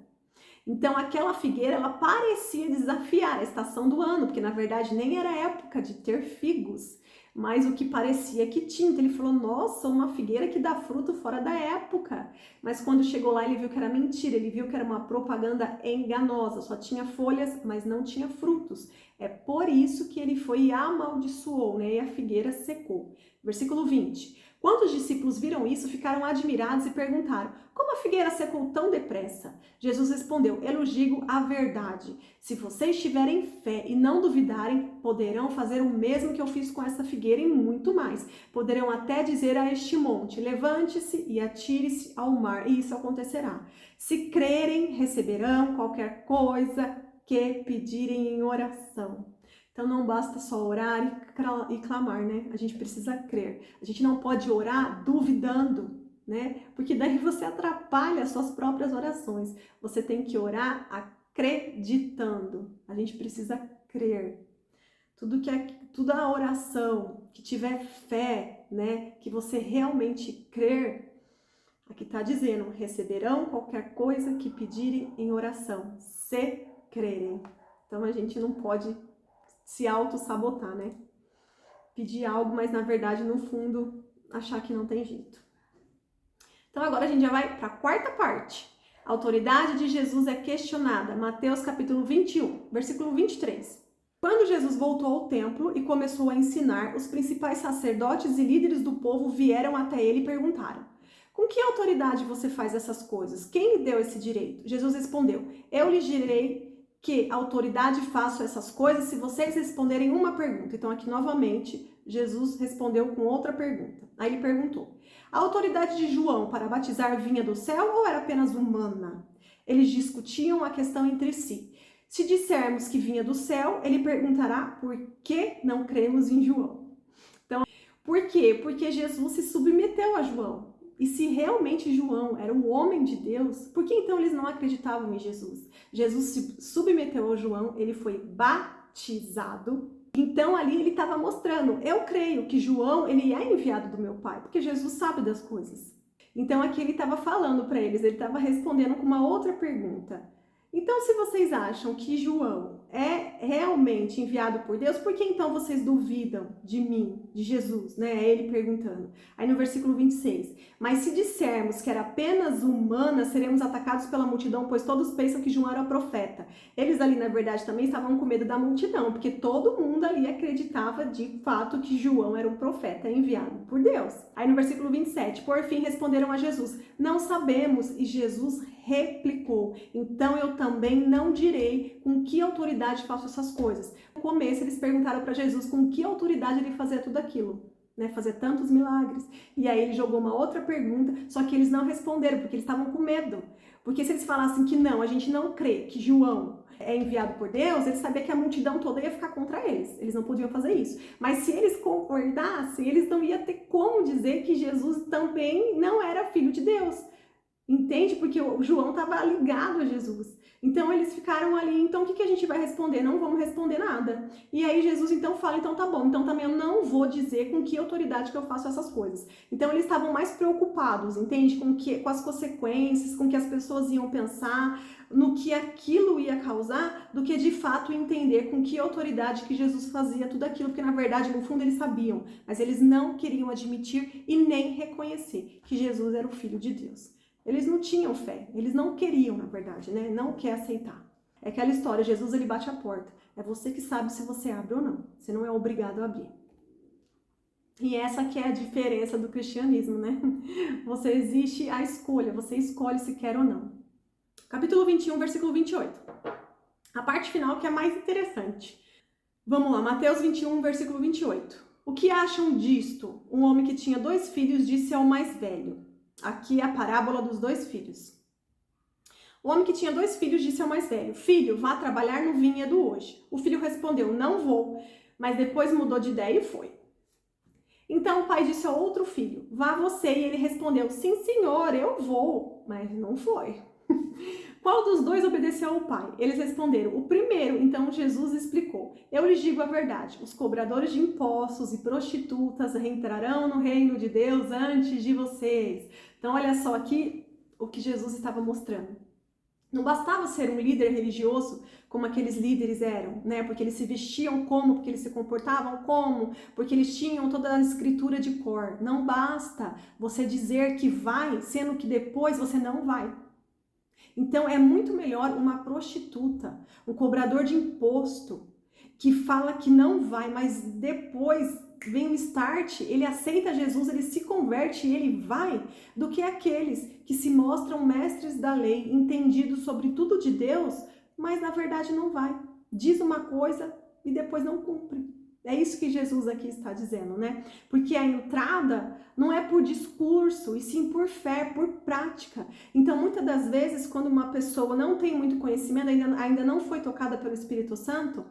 Então aquela figueira, ela parecia desafiar a estação do ano, porque na verdade nem era época de ter figos, mas o que parecia que tinha. Então ele falou, nossa, uma figueira que dá fruto fora da época. Mas quando chegou lá, ele viu que era mentira, ele viu que era uma propaganda enganosa, só tinha folhas, mas não tinha frutos. É por isso que ele foi e amaldiçoou, né? E a figueira secou. Versículo 20. Quando os discípulos viram isso, ficaram admirados e perguntaram, como a figueira secou tão depressa? Jesus respondeu, eu lhes digo a verdade. Se vocês tiverem fé e não duvidarem, poderão fazer o mesmo que eu fiz com essa figueira e muito mais. Poderão até dizer a este monte, levante-se e atire-se ao mar, e isso acontecerá. Se crerem, receberão qualquer coisa que pedirem em oração. Então não basta só orar e clamar, né? A gente precisa crer. A gente não pode orar duvidando, né? Porque daí você atrapalha as suas próprias orações. Você tem que orar acreditando. A gente precisa crer. Toda a oração que tiver fé, né? Que você realmente crer. Aqui está dizendo, receberão qualquer coisa que pedirem em oração, se crerem. Então a gente não pode se auto-sabotar, né? Pedir algo, mas na verdade, no fundo, achar que não tem jeito. Então agora a gente já vai para a quarta parte. A autoridade de Jesus é questionada. Mateus capítulo 21, versículo 23. Quando Jesus voltou ao templo e começou a ensinar, os principais sacerdotes e líderes do povo vieram até ele e perguntaram: com que autoridade você faz essas coisas? Quem lhe deu esse direito? Jesus respondeu: eu lhes direi que autoridade faço essas coisas se vocês responderem uma pergunta. Então aqui novamente Jesus respondeu com outra pergunta. Aí ele perguntou: a autoridade de João para batizar vinha do céu ou era apenas humana? Eles discutiam a questão entre si. Se dissermos que vinha do céu, ele perguntará por que não cremos em João. Então, por quê? Porque Jesus se submeteu a João. E se realmente João era um homem de Deus, por que então eles não acreditavam em Jesus? Jesus se submeteu a João, ele foi batizado. Então ali ele estava mostrando, eu creio que João ele é enviado do meu Pai, porque Jesus sabe das coisas. Então aqui ele estava falando para eles, ele estava respondendo com uma outra pergunta. Então, se vocês acham que João é realmente enviado por Deus, por que então vocês duvidam de mim, de Jesus, né? É ele perguntando. Aí no versículo 26, mas se dissermos que era apenas humana, seremos atacados pela multidão, pois todos pensam que João era profeta. Eles ali, na verdade, também estavam com medo da multidão, porque todo mundo ali acreditava de fato que João era um profeta enviado por Deus. Aí no versículo 27, por fim responderam a Jesus: não sabemos, e Jesus replicou: então eu também não direi com que autoridade faço essas coisas. No começo eles perguntaram para Jesus com que autoridade ele fazia tudo aquilo, né? Fazer tantos milagres. E aí ele jogou uma outra pergunta, só que eles não responderam porque eles estavam com medo. Porque se eles falassem que não, a gente não crê que João é enviado por Deus, eles sabiam que a multidão toda ia ficar contra eles. Eles não podiam fazer isso. Mas se eles concordassem, eles não iam ter como dizer que Jesus também não era filho de Deus. Entende? Porque o João estava ligado a Jesus. Então eles ficaram ali, então o que a gente vai responder? Não vamos responder nada. E aí Jesus então fala, então tá bom, então também eu não vou dizer com que autoridade que eu faço essas coisas. Então eles estavam mais preocupados, entende? Com as consequências, com o que as pessoas iam pensar, no que aquilo ia causar, do que de fato entender com que autoridade que Jesus fazia tudo aquilo, porque na verdade no fundo eles sabiam, mas eles não queriam admitir e nem reconhecer que Jesus era o Filho de Deus. Eles não tinham fé, eles não queriam, na verdade, né? Não quer aceitar. É aquela história, Jesus ele bate a porta. É você que sabe se você abre ou não. Você não é obrigado a abrir. E essa que é a diferença do cristianismo, né? Você existe a escolha, você escolhe se quer ou não. Capítulo 21, versículo 28. A parte final que é mais interessante. Vamos lá, Mateus 21, versículo 28. O que acham disto? Um homem que tinha 2 filhos disse ao mais velho. Aqui é a parábola dos 2 filhos. O homem que tinha 2 filhos disse ao mais velho: filho, vá trabalhar no vinhedo hoje. O filho respondeu: não vou, mas depois mudou de ideia e foi. Então o pai disse ao outro filho: vá você. E ele respondeu: sim, senhor, eu vou, mas não foi. Qual dos 2 obedeceu ao pai? Eles responderam: o primeiro. Então Jesus explicou: eu lhes digo a verdade, os cobradores de impostos e prostitutas entrarão no reino de Deus antes de vocês. Então olha só aqui o que Jesus estava mostrando. Não bastava ser um líder religioso como aqueles líderes eram, né? Porque eles se vestiam como, porque eles se comportavam como, porque eles tinham toda a escritura de cor. Não basta você dizer que vai, sendo que depois você não vai. Então é muito melhor uma prostituta, um cobrador de imposto, que fala que não vai, mas depois vem o start, ele aceita Jesus, ele se converte e ele vai, do que aqueles que se mostram mestres da lei, entendidos sobre tudo de Deus, mas na verdade não vai. Diz uma coisa e depois não cumpre. É isso que Jesus aqui está dizendo, né? Porque a entrada não é por discurso, e sim por fé, por prática. Então, muitas das vezes, quando uma pessoa não tem muito conhecimento, ainda não foi tocada pelo Espírito Santo,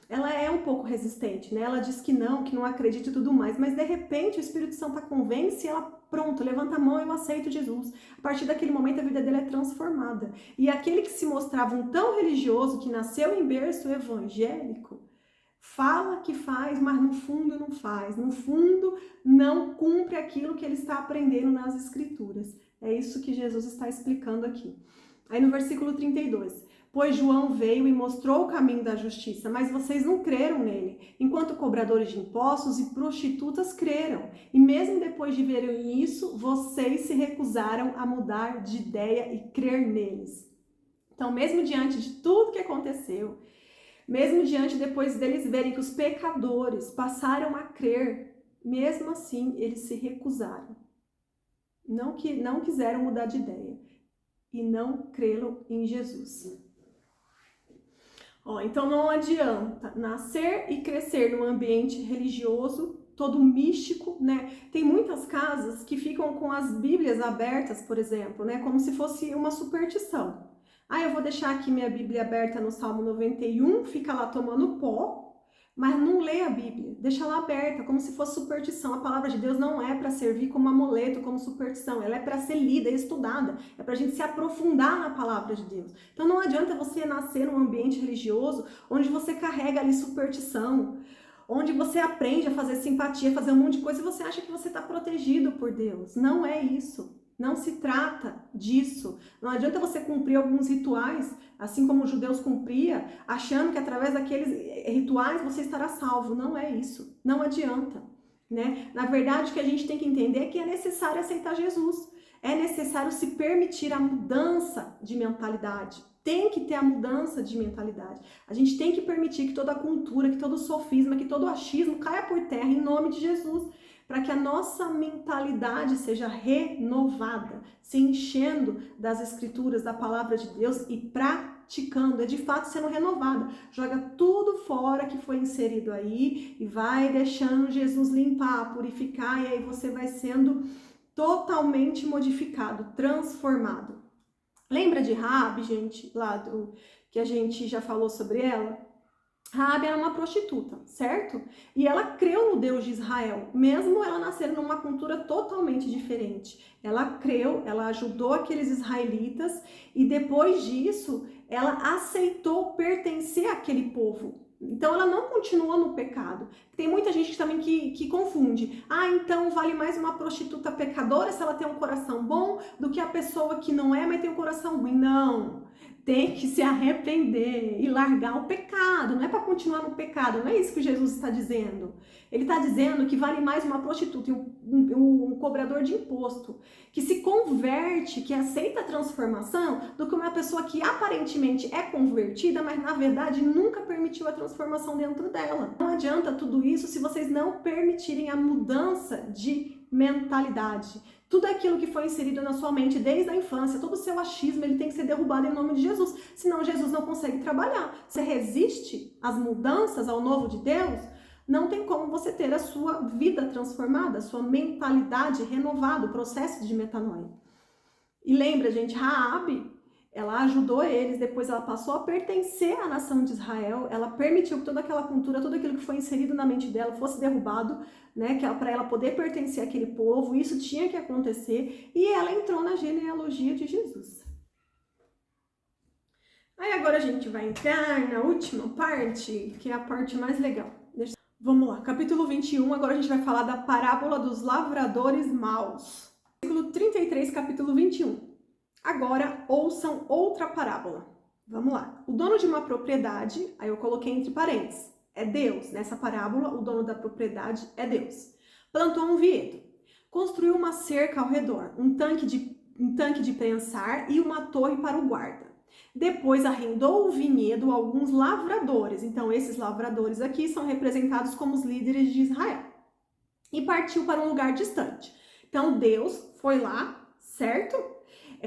ela é um pouco resistente, né? Ela diz que não acredita e tudo mais, mas de repente o Espírito Santo a convence e ela, pronto, levanta a mão e eu aceito Jesus. A partir daquele momento a vida dela é transformada. E aquele que se mostrava um tão religioso, que nasceu em berço evangélico, Fala que faz, mas no fundo não faz. No fundo, não cumpre aquilo que ele está aprendendo nas Escrituras. É isso que Jesus está explicando aqui. Aí no versículo 32. Pois João veio e mostrou o caminho da justiça, mas vocês não creram nele, enquanto cobradores de impostos e prostitutas creram. E mesmo depois de verem isso, vocês se recusaram a mudar de ideia e crer neles. Então, mesmo diante de tudo que aconteceu, mesmo diante depois deles verem que os pecadores passaram a crer, mesmo assim eles se recusaram. Não quiseram mudar de ideia e não creram em Jesus. Então não adianta nascer e crescer num ambiente religioso, todo místico, né? Tem muitas casas que ficam com as Bíblias abertas, por exemplo, né? Como se fosse uma superstição. Eu vou deixar aqui minha Bíblia aberta no Salmo 91, fica lá tomando pó, mas não lê a Bíblia, deixa lá aberta, como se fosse superstição. A palavra de Deus não é para servir como amuleto, como superstição, ela é para ser lida e estudada, é para a gente se aprofundar na palavra de Deus. Então não adianta você nascer num ambiente religioso onde você carrega ali superstição, onde você aprende a fazer simpatia, fazer um monte de coisa e você acha que você está protegido por Deus. Não é isso. Não se trata disso. Não adianta você cumprir alguns rituais, assim como os judeus cumpriam, achando que através daqueles rituais você estará salvo. Não é isso. Não adianta, né? Na verdade, o que a gente tem que entender é que é necessário aceitar Jesus. É necessário se permitir a mudança de mentalidade. Tem que ter a mudança de mentalidade. A gente tem que permitir que toda a cultura, que todo o sofisma, que todo o achismo caia por terra em nome de Jesus, para que a nossa mentalidade seja renovada, se enchendo das Escrituras, da palavra de Deus e praticando, de fato sendo renovada. Joga tudo fora que foi inserido aí e vai deixando Jesus limpar, purificar, e aí você vai sendo totalmente modificado, transformado. Lembra de Raabe, gente, que a gente já falou sobre ela? Raabe era uma prostituta, certo? E ela creu no Deus de Israel, mesmo ela nascendo numa cultura totalmente diferente. Ela creu, ela ajudou aqueles israelitas e depois disso, ela aceitou pertencer àquele povo. Então ela não continuou no pecado. Tem muita gente também que confunde. Então vale mais uma prostituta pecadora se ela tem um coração bom do que a pessoa que não é, mas tem um coração ruim. Não. Tem que se arrepender e largar o pecado. Não é para continuar no pecado. Não é isso que Jesus está dizendo. Ele está dizendo que vale mais uma prostituta e um cobrador de imposto que se converte, que aceita a transformação, do que uma pessoa que aparentemente é convertida, mas na verdade nunca permitiu a transformação dentro dela. Não adianta tudo isso se vocês não permitirem a mudança de mentalidade. Tudo aquilo que foi inserido na sua mente desde a infância, todo o seu achismo, ele tem que ser derrubado em nome de Jesus. Senão Jesus não consegue trabalhar. Você resiste às mudanças, ao novo de Deus, não tem como você ter a sua vida transformada, a sua mentalidade renovada, o processo de metanoia. E lembra, gente, Raabe, ela ajudou eles, depois ela passou a pertencer à nação de Israel, ela permitiu que toda aquela cultura, tudo aquilo que foi inserido na mente dela fosse derrubado, né, para ela poder pertencer àquele povo, isso tinha que acontecer, e ela entrou na genealogia de Jesus. Aí agora a gente vai entrar na última parte, que é a parte mais legal. Vamos lá, capítulo 21, agora a gente vai falar da parábola dos lavradores maus. Versículo 33, capítulo 21. Agora ouçam outra parábola. Vamos lá. O dono de uma propriedade, aí eu coloquei entre parênteses, é Deus. Nessa parábola, o dono da propriedade é Deus. Plantou um vinhedo, construiu uma cerca ao redor, um tanque de prensar e uma torre para o guarda. Depois arrendou o vinhedo a alguns lavradores. Então, esses lavradores aqui são representados como os líderes de Israel. E partiu para um lugar distante. Então, Deus foi lá, certo?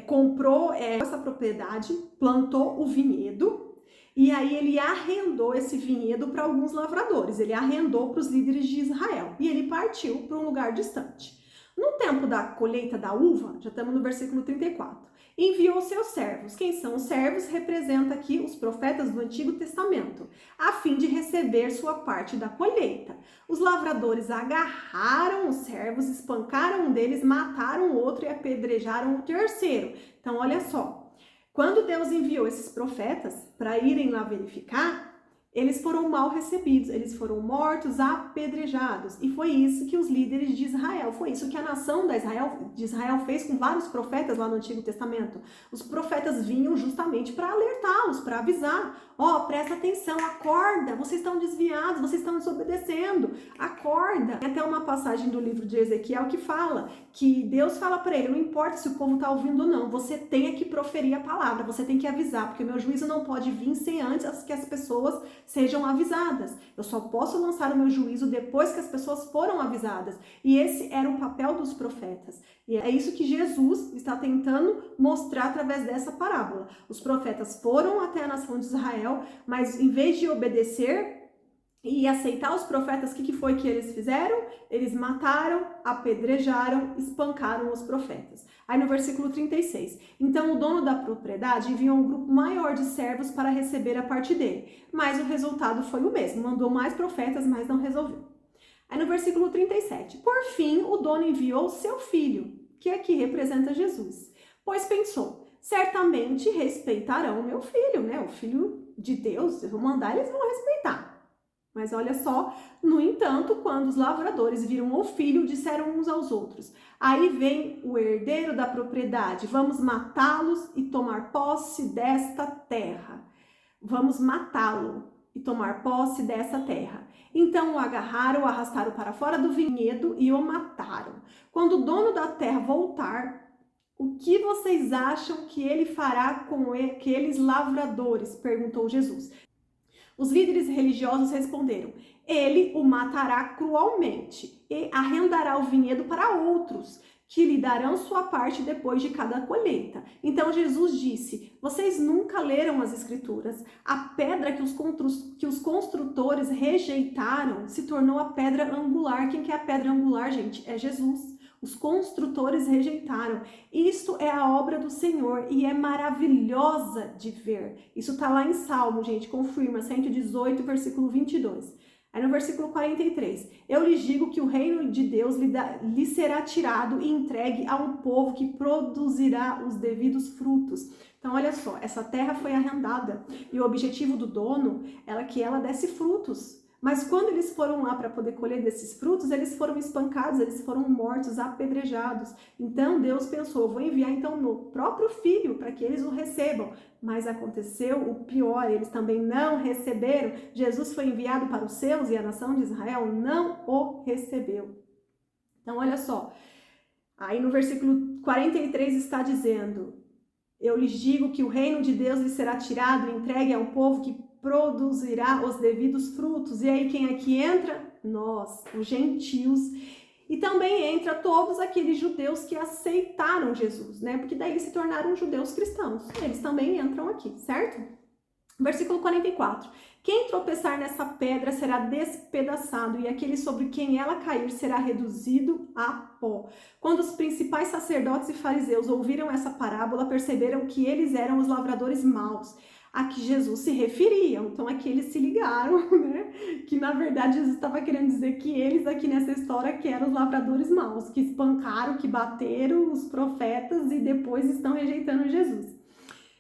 Comprou essa propriedade, plantou o vinhedo e aí ele arrendou esse vinhedo para alguns lavradores. Ele arrendou para os líderes de Israel e ele partiu para um lugar distante. No tempo da colheita da uva, já estamos no versículo 34, enviou seus servos. Quem são os servos? Representa aqui os profetas do Antigo Testamento, a fim de receber sua parte da colheita. Os lavradores agarraram os servos, espancaram um deles, mataram o outro e apedrejaram o terceiro. Então, olha só, quando Deus enviou esses profetas para irem lá verificar, eles foram mal recebidos, eles foram mortos, apedrejados. E foi isso que os líderes de Israel, foi isso que a nação de Israel fez com vários profetas lá no Antigo Testamento. Os profetas vinham justamente para alertá-los, para avisar. Presta atenção, acorda, vocês estão desviados, vocês estão desobedecendo, acorda. Tem até uma passagem do livro de Ezequiel que fala que Deus fala para ele, não importa se o povo está ouvindo ou não, você tem que proferir a palavra, você tem que avisar, porque o meu juízo não pode vir sem antes que as pessoas sejam avisadas. Eu só posso lançar o meu juízo depois que as pessoas foram avisadas. E esse era o papel dos profetas. E é isso que Jesus está tentando mostrar através dessa parábola. Os profetas foram até a nação de Israel, mas em vez de obedecer e aceitar os profetas, o que foi que eles fizeram? Eles mataram, apedrejaram, espancaram os profetas. Aí no versículo 36, então o dono da propriedade enviou um grupo maior de servos para receber a parte dele, mas o resultado foi o mesmo, mandou mais profetas, mas não resolveu. Aí no versículo 37, por fim o dono enviou seu filho, que aqui representa Jesus, pois pensou, certamente respeitarão meu filho, né? O filho de Deus, eu vou mandar, eles vão respeitar. Mas olha só, no entanto, quando os lavradores viram o filho, disseram uns aos outros, aí vem o herdeiro da propriedade, vamos matá-los e tomar posse desta terra. Vamos matá-lo e tomar posse dessa terra. Então o agarraram, o arrastaram para fora do vinhedo e o mataram. Quando o dono da terra voltar, o que vocês acham que ele fará com aqueles lavradores? Perguntou Jesus. Os líderes religiosos responderam, ele o matará cruelmente e arrendará o vinhedo para outros, que lhe darão sua parte depois de cada colheita. Então Jesus disse, vocês nunca leram as escrituras? A pedra que os construtores rejeitaram se tornou a pedra angular. Quem que é a pedra angular, gente? É Jesus. Os construtores rejeitaram. Isto é a obra do Senhor e é maravilhosa de ver. Isso está lá em Salmo, gente, confirma, 118, versículo 22. Aí no versículo 43, eu lhes digo que o reino de Deus lhe será tirado e entregue a um povo que produzirá os devidos frutos. Então, olha só, essa terra foi arrendada e o objetivo do dono era que ela desse frutos. Mas quando eles foram lá para poder colher desses frutos, eles foram espancados, eles foram mortos, apedrejados. Então Deus pensou, vou enviar então meu próprio filho para que eles o recebam. Mas aconteceu o pior, eles também não receberam. Jesus foi enviado para os seus e a nação de Israel não o recebeu. Então olha só, aí no versículo 43 está dizendo, eu lhes digo que o reino de Deus lhe será tirado e entregue a um povo que produzirá os devidos frutos. E aí quem aqui entra? Nós, os gentios. E também entra todos aqueles judeus que aceitaram Jesus, né? Porque daí eles se tornaram judeus cristãos. Eles também entram aqui, certo? Versículo 44. Quem tropeçar nessa pedra será despedaçado e aquele sobre quem ela cair será reduzido a pó. Quando os principais sacerdotes e fariseus ouviram essa parábola, perceberam que eles eram os lavradores maus a que Jesus se referia. Então aqui eles se ligaram, né? Que na verdade Jesus estava querendo dizer que eles aqui nessa história que eram os lavradores maus, que espancaram, que bateram os profetas e depois estão rejeitando Jesus.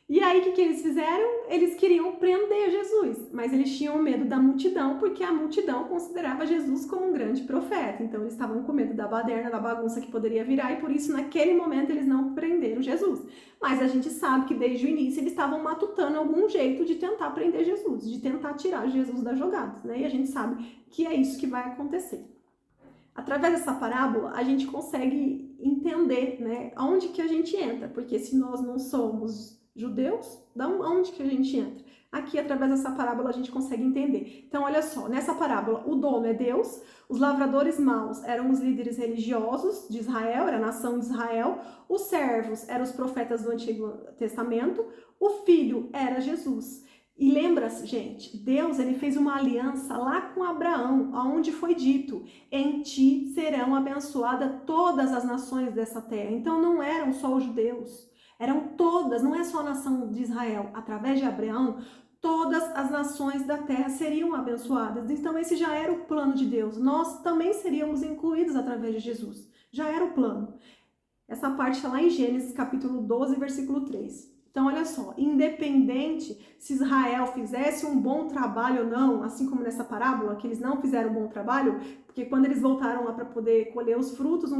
E aí, o que eles fizeram? Eles queriam prender Jesus, mas eles tinham medo da multidão, porque a multidão considerava Jesus como um grande profeta. Então, eles estavam com medo da baderna, da bagunça que poderia virar, e por isso, naquele momento, eles não prenderam Jesus. Mas a gente sabe que, desde o início, eles estavam matutando algum jeito de tentar prender Jesus, de tentar tirar Jesus das jogadas, né? E a gente sabe que é isso que vai acontecer. Através dessa parábola, a gente consegue entender, né, aonde que a gente entra, porque se nós não somos judeus, onde que a gente entra? Aqui, através dessa parábola, a gente consegue entender. Então, olha só, nessa parábola, o dono é Deus, os lavradores maus eram os líderes religiosos de Israel, era a nação de Israel, os servos eram os profetas do Antigo Testamento, o filho era Jesus. E lembra-se, gente, Deus ele fez uma aliança lá com Abraão, onde foi dito, em ti serão abençoadas todas as nações dessa terra. Então, não eram só os judeus. Eram todas, não é só a nação de Israel. Através de Abraão, todas as nações da terra seriam abençoadas. Então esse já era o plano de Deus. Nós também seríamos incluídos através de Jesus. Já era o plano. Essa parte está lá em Gênesis capítulo 12, versículo 3. Então, olha só, independente se Israel fizesse um bom trabalho ou não, assim como nessa parábola, que eles não fizeram um bom trabalho, porque quando eles voltaram lá para poder colher os frutos,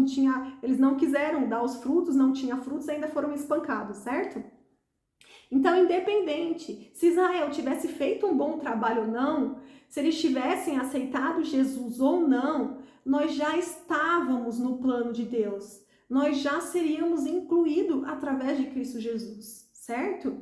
eles não quiseram dar os frutos, não tinha frutos, ainda foram espancados, certo? Então, independente se Israel tivesse feito um bom trabalho ou não, se eles tivessem aceitado Jesus ou não, nós já estávamos no plano de Deus. Nós já seríamos incluídos através de Cristo Jesus, certo?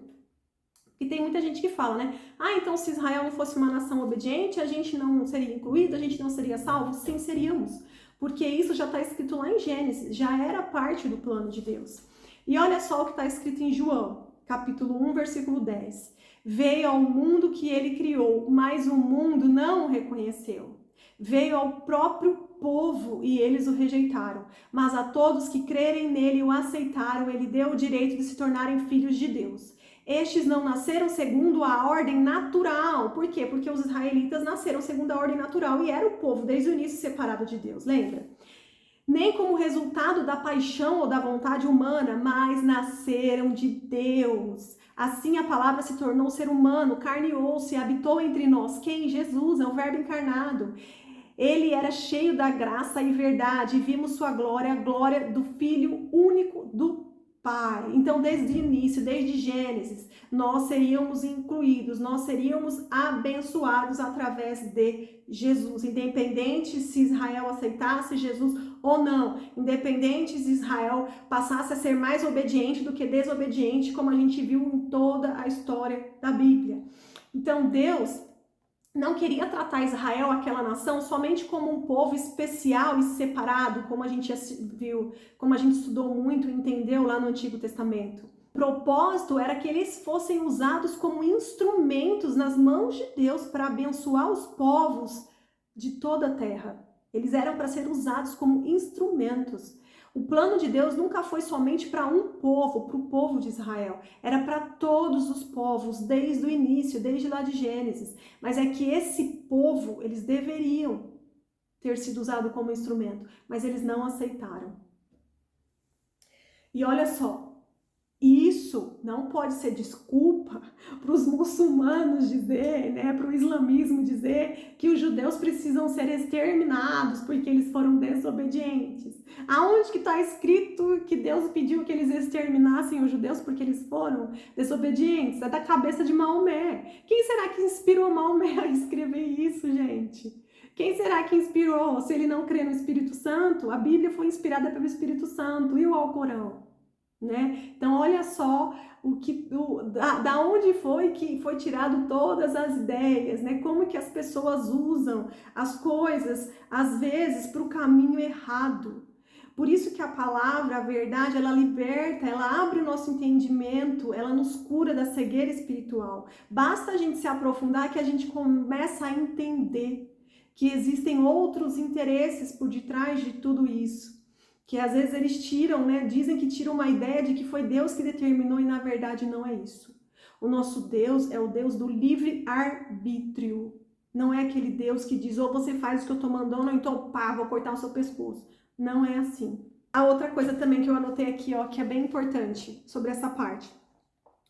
E tem muita gente que fala, né? Então se Israel não fosse uma nação obediente, a gente não seria incluído, a gente não seria salvo? Sim, seríamos. Porque isso já está escrito lá em Gênesis, já era parte do plano de Deus. E olha só o que está escrito em João, capítulo 1, versículo 10. Veio ao mundo que ele criou, mas o mundo não o reconheceu. Veio ao próprio povo e eles o rejeitaram. Mas a todos que crerem nele e o aceitaram, ele deu o direito de se tornarem filhos de Deus. Estes não nasceram segundo a ordem natural. Por quê? Porque os israelitas nasceram segundo a ordem natural e era o povo desde o início separado de Deus, lembra? Nem como resultado da paixão ou da vontade humana, mas nasceram de Deus. Assim a palavra se tornou ser humano, carne e osso e habitou entre nós. Quem? Jesus, é o verbo encarnado. Ele era cheio da graça e verdade, e vimos sua glória, a glória do Filho único do Pai. Então, desde o início, desde Gênesis, nós seríamos incluídos, nós seríamos abençoados através de Jesus, independente se Israel aceitasse Jesus ou não, independente se Israel passasse a ser mais obediente do que desobediente, como a gente viu em toda a história da Bíblia. Então, Deus não queria tratar Israel, aquela nação, somente como um povo especial e separado, como a gente viu, como a gente estudou muito e entendeu lá no Antigo Testamento. O propósito era que eles fossem usados como instrumentos nas mãos de Deus para abençoar os povos de toda a terra. Eles eram para ser usados como instrumentos. O plano de Deus nunca foi somente para um povo, para o povo de Israel. Era para todos os povos, desde o início, desde lá de Gênesis. Mas é que esse povo, eles deveriam ter sido usados como instrumento, mas eles não aceitaram. E olha só, isso não pode ser desculpa para os muçulmanos dizer, né, para o islamismo dizer que os judeus precisam ser exterminados porque eles foram desobedientes. Aonde que está escrito que Deus pediu que eles exterminassem os judeus porque eles foram desobedientes? É da cabeça de Maomé. Quem será que inspirou Maomé a escrever isso, gente? Quem será que inspirou? Se ele não crê no Espírito Santo, a Bíblia foi inspirada pelo Espírito Santo e o Alcorão. Né? Então olha só da onde foi que foi tirado todas as ideias, né? Como que as pessoas usam as coisas às vezes para o caminho errado. Por isso que a palavra, a verdade, ela liberta, ela abre o nosso entendimento, ela nos cura da cegueira espiritual. Basta a gente se aprofundar que a gente começa a entender que existem outros interesses por detrás de tudo isso. Que às vezes eles tiram, né? Dizem que tiram uma ideia de que foi Deus que determinou e na verdade não é isso. O nosso Deus é o Deus do livre-arbítrio. Não é aquele Deus que diz, ou você faz o que eu tô mandando, ou então pá, vou cortar o seu pescoço. Não é assim. A outra coisa também que eu anotei aqui, ó, que é bem importante sobre essa parte.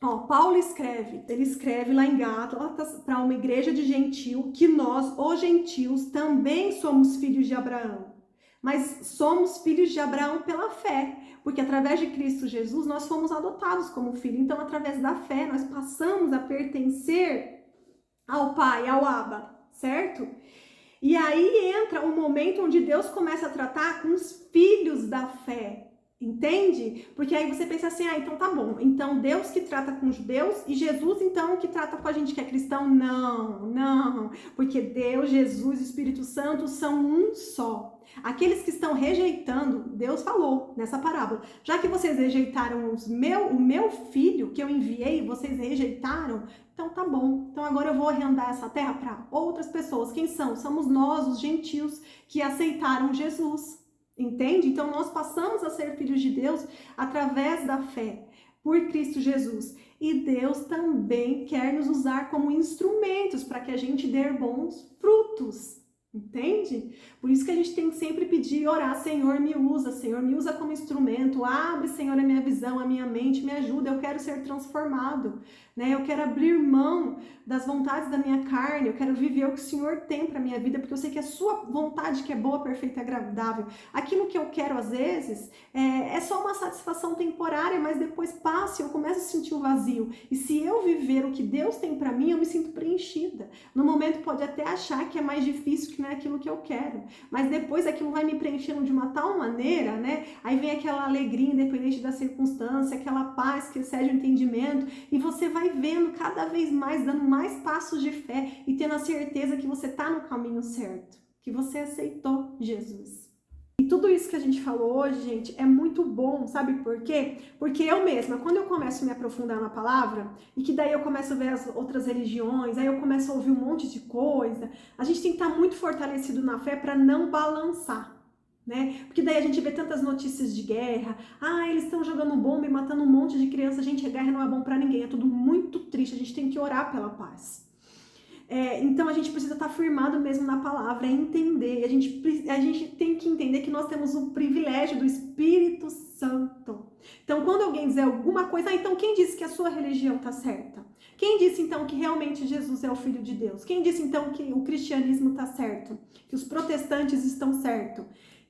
Ó, Paulo ele escreve lá em Gálatas para uma igreja de gentil que nós, os gentios, também somos filhos de Abraão. Mas somos filhos de Abraão pela fé, porque através de Cristo Jesus nós fomos adotados como filho. Então, através da fé, nós passamos a pertencer ao Pai, ao Abba, certo? E aí entra um momento onde Deus começa a tratar com os filhos da fé, entende? Porque aí você pensa assim, então tá bom, então Deus que trata com os judeus e Jesus então que trata com a gente que é cristão? Não, porque Deus, Jesus e Espírito Santo são um só. Aqueles que estão rejeitando, Deus falou nessa parábola, já que vocês rejeitaram o meu filho que eu enviei, vocês rejeitaram, então tá bom, então agora eu vou arrendar essa terra para outras pessoas. Quem são? Somos nós, os gentios, que aceitaram Jesus. Entende? Então nós passamos a ser filhos de Deus através da fé por Cristo Jesus. E Deus também quer nos usar como instrumentos para que a gente dê bons frutos. Entende? Por isso que a gente tem que sempre pedir e orar, Senhor, me usa como instrumento, abre, Senhor, a minha visão, a minha mente, me ajuda, eu quero ser transformado, né? Eu quero abrir mão das vontades da minha carne, eu quero viver o que o Senhor tem para minha vida, porque eu sei que é a sua vontade que é boa, perfeita e agradável. Aquilo que eu quero, às vezes, é só uma satisfação temporária, mas depois passa e eu começo a sentir o vazio. E se eu viver o que Deus tem para mim, eu me sinto preenchida. No momento pode até achar que é mais difícil, que não é aquilo que eu quero, mas depois aquilo vai me preenchendo de uma tal maneira, né? Aí vem aquela alegria independente da circunstância, aquela paz que excede o entendimento, e você vai vendo cada vez mais, dando mais passos de fé e tendo a certeza que você está no caminho certo, que você aceitou Jesus. E tudo isso que a gente falou hoje, gente, é muito bom, sabe por quê? Porque eu mesma, quando eu começo a me aprofundar na palavra, e que daí eu começo a ver as outras religiões, aí eu começo a ouvir um monte de coisa, a gente tem que estar muito fortalecido na fé para não balançar, né? Porque daí a gente vê tantas notícias de guerra, eles estão jogando bomba e matando um monte de criança, gente, a guerra não é bom para ninguém, é tudo muito triste, a gente tem que orar pela paz. Então a gente precisa estar firmado mesmo na palavra, entender, a gente tem que entender que nós temos o privilégio do Espírito Santo. Então quando alguém dizer alguma coisa, então quem disse que a sua religião está certa? Quem disse então que realmente Jesus é o Filho de Deus? Quem disse então que o cristianismo está certo? Que os protestantes estão certos?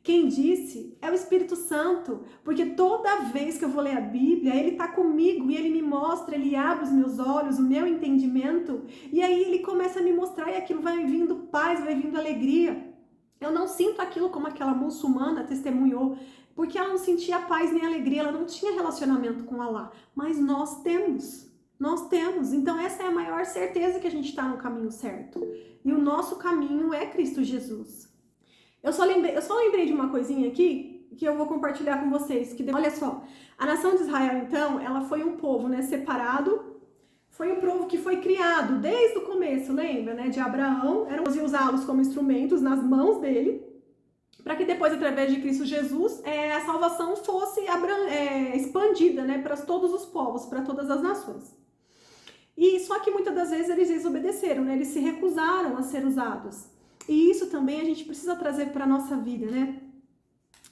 Quem disse é o Espírito Santo, porque toda vez que eu vou ler a Bíblia, ele está comigo e ele me mostra, ele abre os meus olhos, o meu entendimento, e aí ele começa a me mostrar e aquilo vai vindo paz, vai vindo alegria. Eu não sinto aquilo como aquela muçulmana testemunhou, porque ela não sentia paz nem alegria, ela não tinha relacionamento com Allah, mas nós temos. Nós temos, então essa é a maior certeza que a gente está no caminho certo. E o nosso caminho é Cristo Jesus. Eu só lembrei de uma coisinha aqui que eu vou compartilhar com vocês. Olha só, a nação de Israel, então, ela foi um povo, né, separado. Foi um povo que foi criado desde o começo, lembra, né, de Abraão. Eram usá-los como instrumentos nas mãos dele, para que depois, através de Cristo Jesus, a salvação fosse expandida, né, para todos os povos, para todas as nações. E só que muitas das vezes eles desobedeceram, né, eles se recusaram a ser usados. E isso também a gente precisa trazer para a nossa vida, né?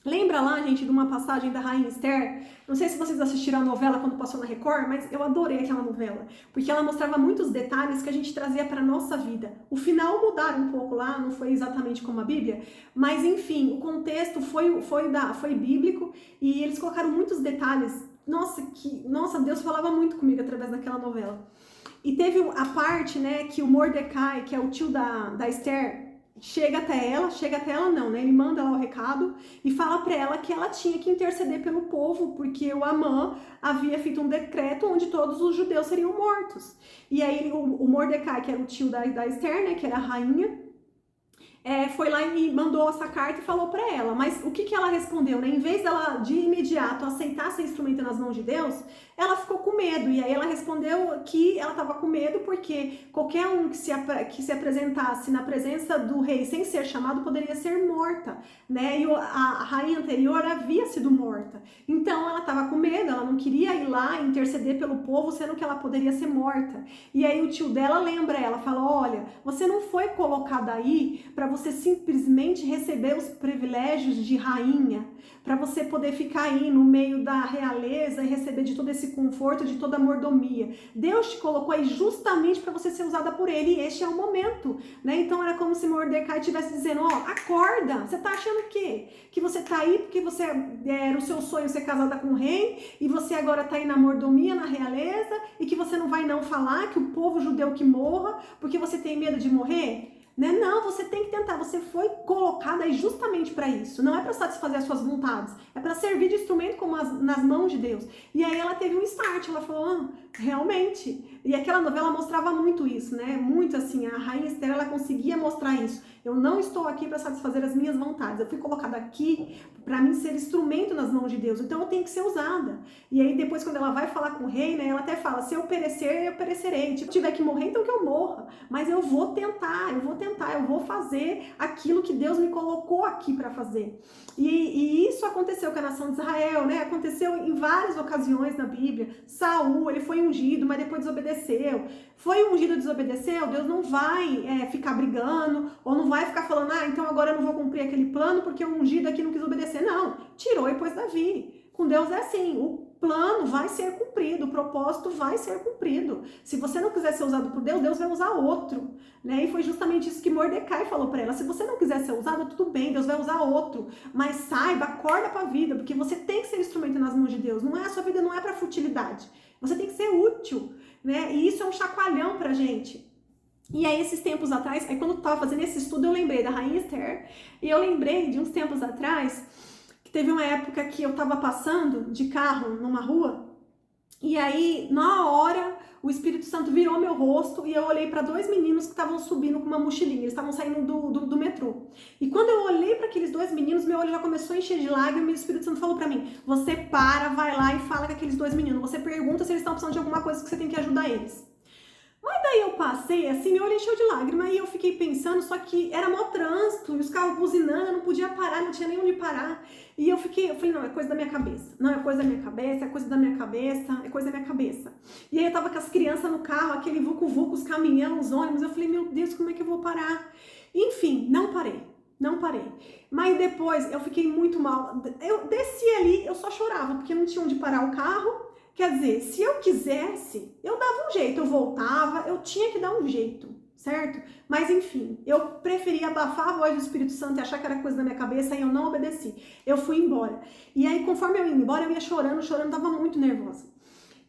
Lembra lá, gente, de uma passagem da Rainha Esther? Não sei se vocês assistiram a novela quando passou na Record, mas eu adorei aquela novela, porque ela mostrava muitos detalhes que a gente trazia para a nossa vida. O final mudaram um pouco lá, não foi exatamente como a Bíblia, mas enfim, o contexto foi bíblico e eles colocaram muitos detalhes. Nossa, Deus falava muito comigo através daquela novela. E teve a parte, né, que o Mordecai, que é o tio da Esther, chega até ela não, né? Ele manda lá o recado e fala para ela que ela tinha que interceder pelo povo, porque o Amã havia feito um decreto onde todos os judeus seriam mortos. E aí o Mordecai, que era o tio da Esther, né, que era a rainha, foi lá e mandou essa carta e falou para ela. Mas o que ela respondeu, né? Em vez dela de imediato aceitar ser instrumento nas mãos de Deus, ela ficou com medo. E aí ela respondeu que ela estava com medo porque qualquer um que se apresentasse na presença do rei sem ser chamado poderia ser morta, né? E a rainha anterior havia sido morta. Então ela estava com medo, ela não queria ir lá interceder pelo povo, sendo que ela poderia ser morta. E aí o tio dela lembra ela, fala: olha, você não foi colocada aí para você simplesmente receber os privilégios de rainha, para você poder ficar aí no meio da realeza e receber de todo esse conforto, de toda a mordomia. Deus te colocou aí justamente para você ser usada por ele, e este é o momento, né? Então era como se Mordecai estivesse dizendo: acorda, você tá achando o quê? Que você tá aí porque você era o seu sonho ser casada com o rei, e você agora tá aí na mordomia, na realeza, e que você não vai não falar que o povo judeu que morra, porque você tem medo de morrer? Né? Não, você tem que tentar, você foi colocada aí justamente para isso, não é para satisfazer as suas vontades, é para servir de instrumento como nas mãos de Deus. E aí ela teve um start, ela falou: realmente, e aquela novela mostrava muito isso, né? Muito assim, a Rainha Esther, ela conseguia mostrar isso. Eu não estou aqui para satisfazer as minhas vontades, eu fui colocada aqui para mim ser instrumento nas mãos de Deus, então eu tenho que ser usada. E aí depois, quando ela vai falar com o rei, né, ela até fala: se eu perecer, eu perecerei, se eu tiver que morrer, então que eu morra, mas eu vou tentar, eu vou fazer aquilo que Deus me colocou aqui para fazer. E isso aconteceu com a nação de Israel, né? Aconteceu em várias ocasiões na Bíblia. Saul, ele foi ungido, mas depois desobedeceu desobedeceu. Foi ungido, desobedeceu, Deus não vai ficar brigando, ou não vai ficar falando, então agora eu não vou cumprir aquele plano porque o ungido aqui não quis obedecer. Não, tirou e pôs Davi. Com Deus é assim, o plano vai ser cumprido, o propósito vai ser cumprido. Se você não quiser ser usado por Deus, Deus vai usar outro, né? E foi justamente isso que Mordecai falou para ela. Se você não quiser ser usado, tudo bem, Deus vai usar outro. Mas saiba, acorda para a vida, porque você tem que ser instrumento nas mãos de Deus. A sua vida não é para futilidade. Você tem que ser útil, né? E isso é um chacoalhão pra gente. E aí, esses tempos atrás, quando eu tava fazendo esse estudo, eu lembrei da Rainha Esther. E eu lembrei de uns tempos atrás, que teve uma época que eu tava passando de carro numa rua, e aí, na hora, o Espírito Santo virou meu rosto e eu olhei para 2 meninos que estavam subindo com uma mochilinha, eles estavam saindo do metrô. E quando eu olhei para aqueles 2 meninos, meu olho já começou a encher de lágrimas e o Espírito Santo falou para mim, você vai lá e fala com aqueles 2 meninos, você pergunta se eles estão precisando de alguma coisa que você tem que ajudar eles. Mas daí eu passei, assim, meu olho encheu de lágrima e eu fiquei pensando, só que era mó trânsito, e os carros buzinando, eu não podia parar, não tinha nem onde parar. E eu falei, não, é coisa da minha cabeça. Não, é coisa da minha cabeça, é coisa da minha cabeça, é coisa da minha cabeça. E aí eu tava com as crianças no carro, aquele vucu-vucu, os caminhões, os ônibus, eu falei, meu Deus, como é que eu vou parar? Enfim, não parei. Mas depois eu fiquei muito mal. Eu desci ali, eu só chorava, porque não tinha onde parar o carro. Quer dizer, se eu quisesse, eu dava um jeito, eu voltava, eu tinha que dar um jeito, certo? Mas enfim, eu preferi abafar a voz do Espírito Santo e achar que era coisa da minha cabeça e eu não obedeci. Eu fui embora. E aí, conforme eu ia embora, eu ia chorando, tava muito nervosa.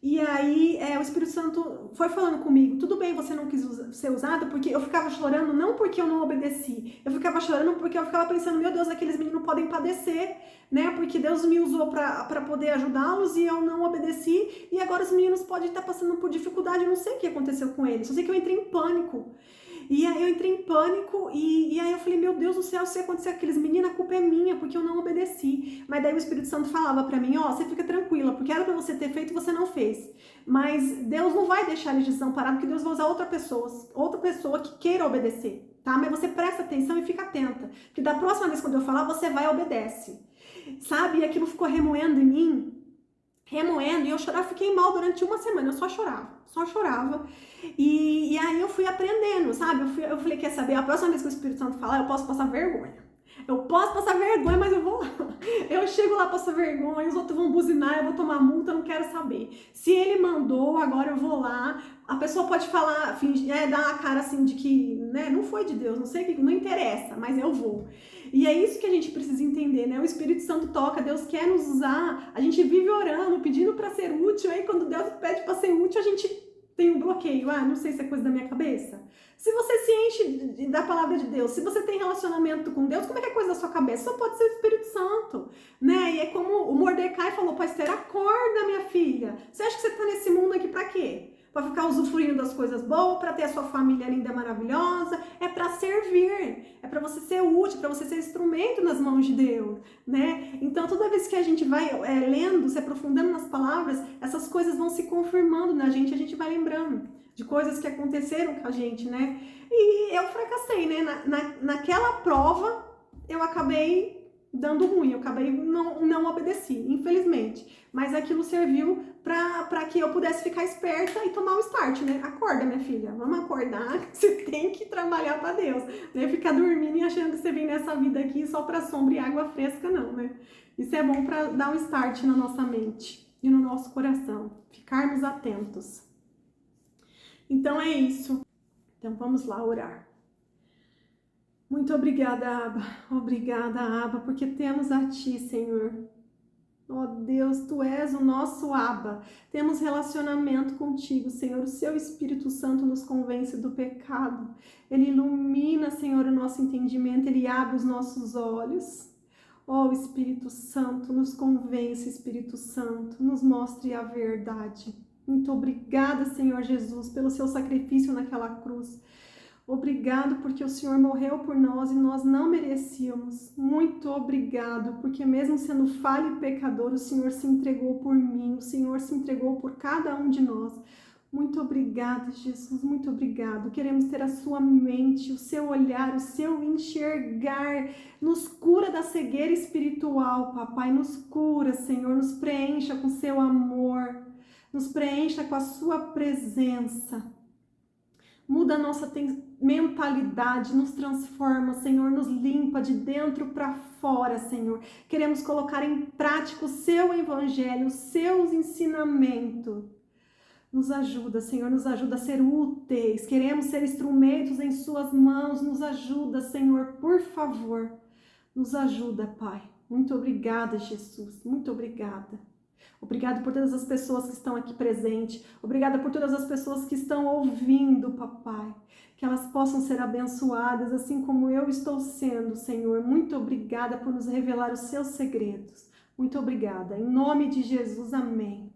E aí, o Espírito Santo foi falando comigo, tudo bem, você não quis ser usada, porque eu ficava chorando, não porque eu não obedeci, eu ficava chorando porque eu ficava pensando, meu Deus, aqueles meninos podem padecer, né, porque Deus me usou para poder ajudá-los e eu não obedeci, e agora os meninos podem estar passando por dificuldade, eu não sei o que aconteceu com eles, eu sei que eu entrei em pânico. E aí eu entrei em pânico e aí eu falei, meu Deus do céu, se acontecer com aqueles meninos, a culpa é minha, porque eu não obedeci. Mas daí o Espírito Santo falava pra mim, você fica tranquila, porque era pra você ter feito e você não fez. Mas Deus não vai deixar eles desamparados, porque Deus vai usar outra pessoa que queira obedecer, tá? Mas você presta atenção e fica atenta, porque da próxima vez quando eu falar, você vai e obedece. Sabe? E aquilo ficou remoendo em mim, e eu chorava, fiquei mal durante uma semana, eu só chorava. E aí eu fui aprendendo, sabe? Eu falei, quer saber, a próxima vez que o Espírito Santo falar, eu posso passar vergonha. Mas eu vou lá. Eu chego lá, passo vergonha, os outros vão buzinar, eu vou tomar multa, eu não quero saber. Se ele mandou, agora eu vou lá. A pessoa pode falar, dar uma cara assim de que, né, não foi de Deus, não sei o que, não interessa, mas eu vou. E é isso que a gente precisa entender, né? O Espírito Santo toca, Deus quer nos usar, a gente vive orando, pedindo para ser útil, aí quando Deus pede para ser útil, a gente tem um bloqueio. Não sei se é coisa da minha cabeça. Se você se enche da palavra de Deus, se você tem relacionamento com Deus, como é que é coisa da sua cabeça? Só pode ser o Espírito Santo, né? E é como o Mordecai falou para Esther, acorda, minha filha. Você acha que você tá nesse mundo aqui para quê? Para ficar usufruindo das coisas boas, para ter a sua família linda, maravilhosa, é para servir, é para você ser útil, para você ser instrumento nas mãos de Deus, né? Então, toda vez que a gente vai lendo, se aprofundando nas palavras, essas coisas vão se confirmando na gente, a gente vai lembrando de coisas que aconteceram com a gente, né? E eu fracassei, né? Naquela prova, eu acabei dando ruim, eu acabei não obedeci, infelizmente. Mas aquilo serviu para que eu pudesse ficar esperta e tomar o start, né? Acorda, minha filha, vamos acordar, você tem que trabalhar para Deus, né? Ficar dormindo e achando que você vem nessa vida aqui só para sombra e água fresca, não, né? Isso é bom para dar um start na nossa mente e no nosso coração, ficarmos atentos. Então é isso. Então vamos lá orar. Muito obrigada, Abba, porque temos a Ti, Senhor. Ó Deus, Tu és o nosso Abba. Temos relacionamento contigo, Senhor. O Seu Espírito Santo nos convence do pecado. Ele ilumina, Senhor, o nosso entendimento. Ele abre os nossos olhos. Ó Espírito Santo, nos convence, Espírito Santo. Nos mostre a verdade. Muito obrigada, Senhor Jesus, pelo Seu sacrifício naquela cruz. Obrigado porque o Senhor morreu por nós e nós não merecíamos. Muito obrigado, porque mesmo sendo falho e pecador, o Senhor se entregou por mim, o Senhor se entregou por cada um de nós. Muito obrigada, Jesus, muito obrigado. Queremos ter a sua mente, o seu olhar, o seu enxergar. Nos cura da cegueira espiritual, papai, nos cura, Senhor, nos preencha com seu amor. nos preencha com a sua presença. Muda a nossa mentalidade, nos transforma, Senhor, nos limpa de dentro para fora, Senhor. Queremos colocar em prática o seu evangelho, os seus ensinamentos. Nos ajuda, Senhor, nos ajuda a ser úteis. Queremos ser instrumentos em suas mãos. Nos ajuda, Senhor, por favor. Nos ajuda, Pai. Muito obrigada, Jesus. Muito obrigada. Obrigada por todas as pessoas que estão aqui presentes. Obrigada por todas as pessoas que estão ouvindo, papai. Que elas possam ser abençoadas, assim como eu estou sendo, Senhor. Muito obrigada por nos revelar os seus segredos. Muito obrigada. Em nome de Jesus, amém.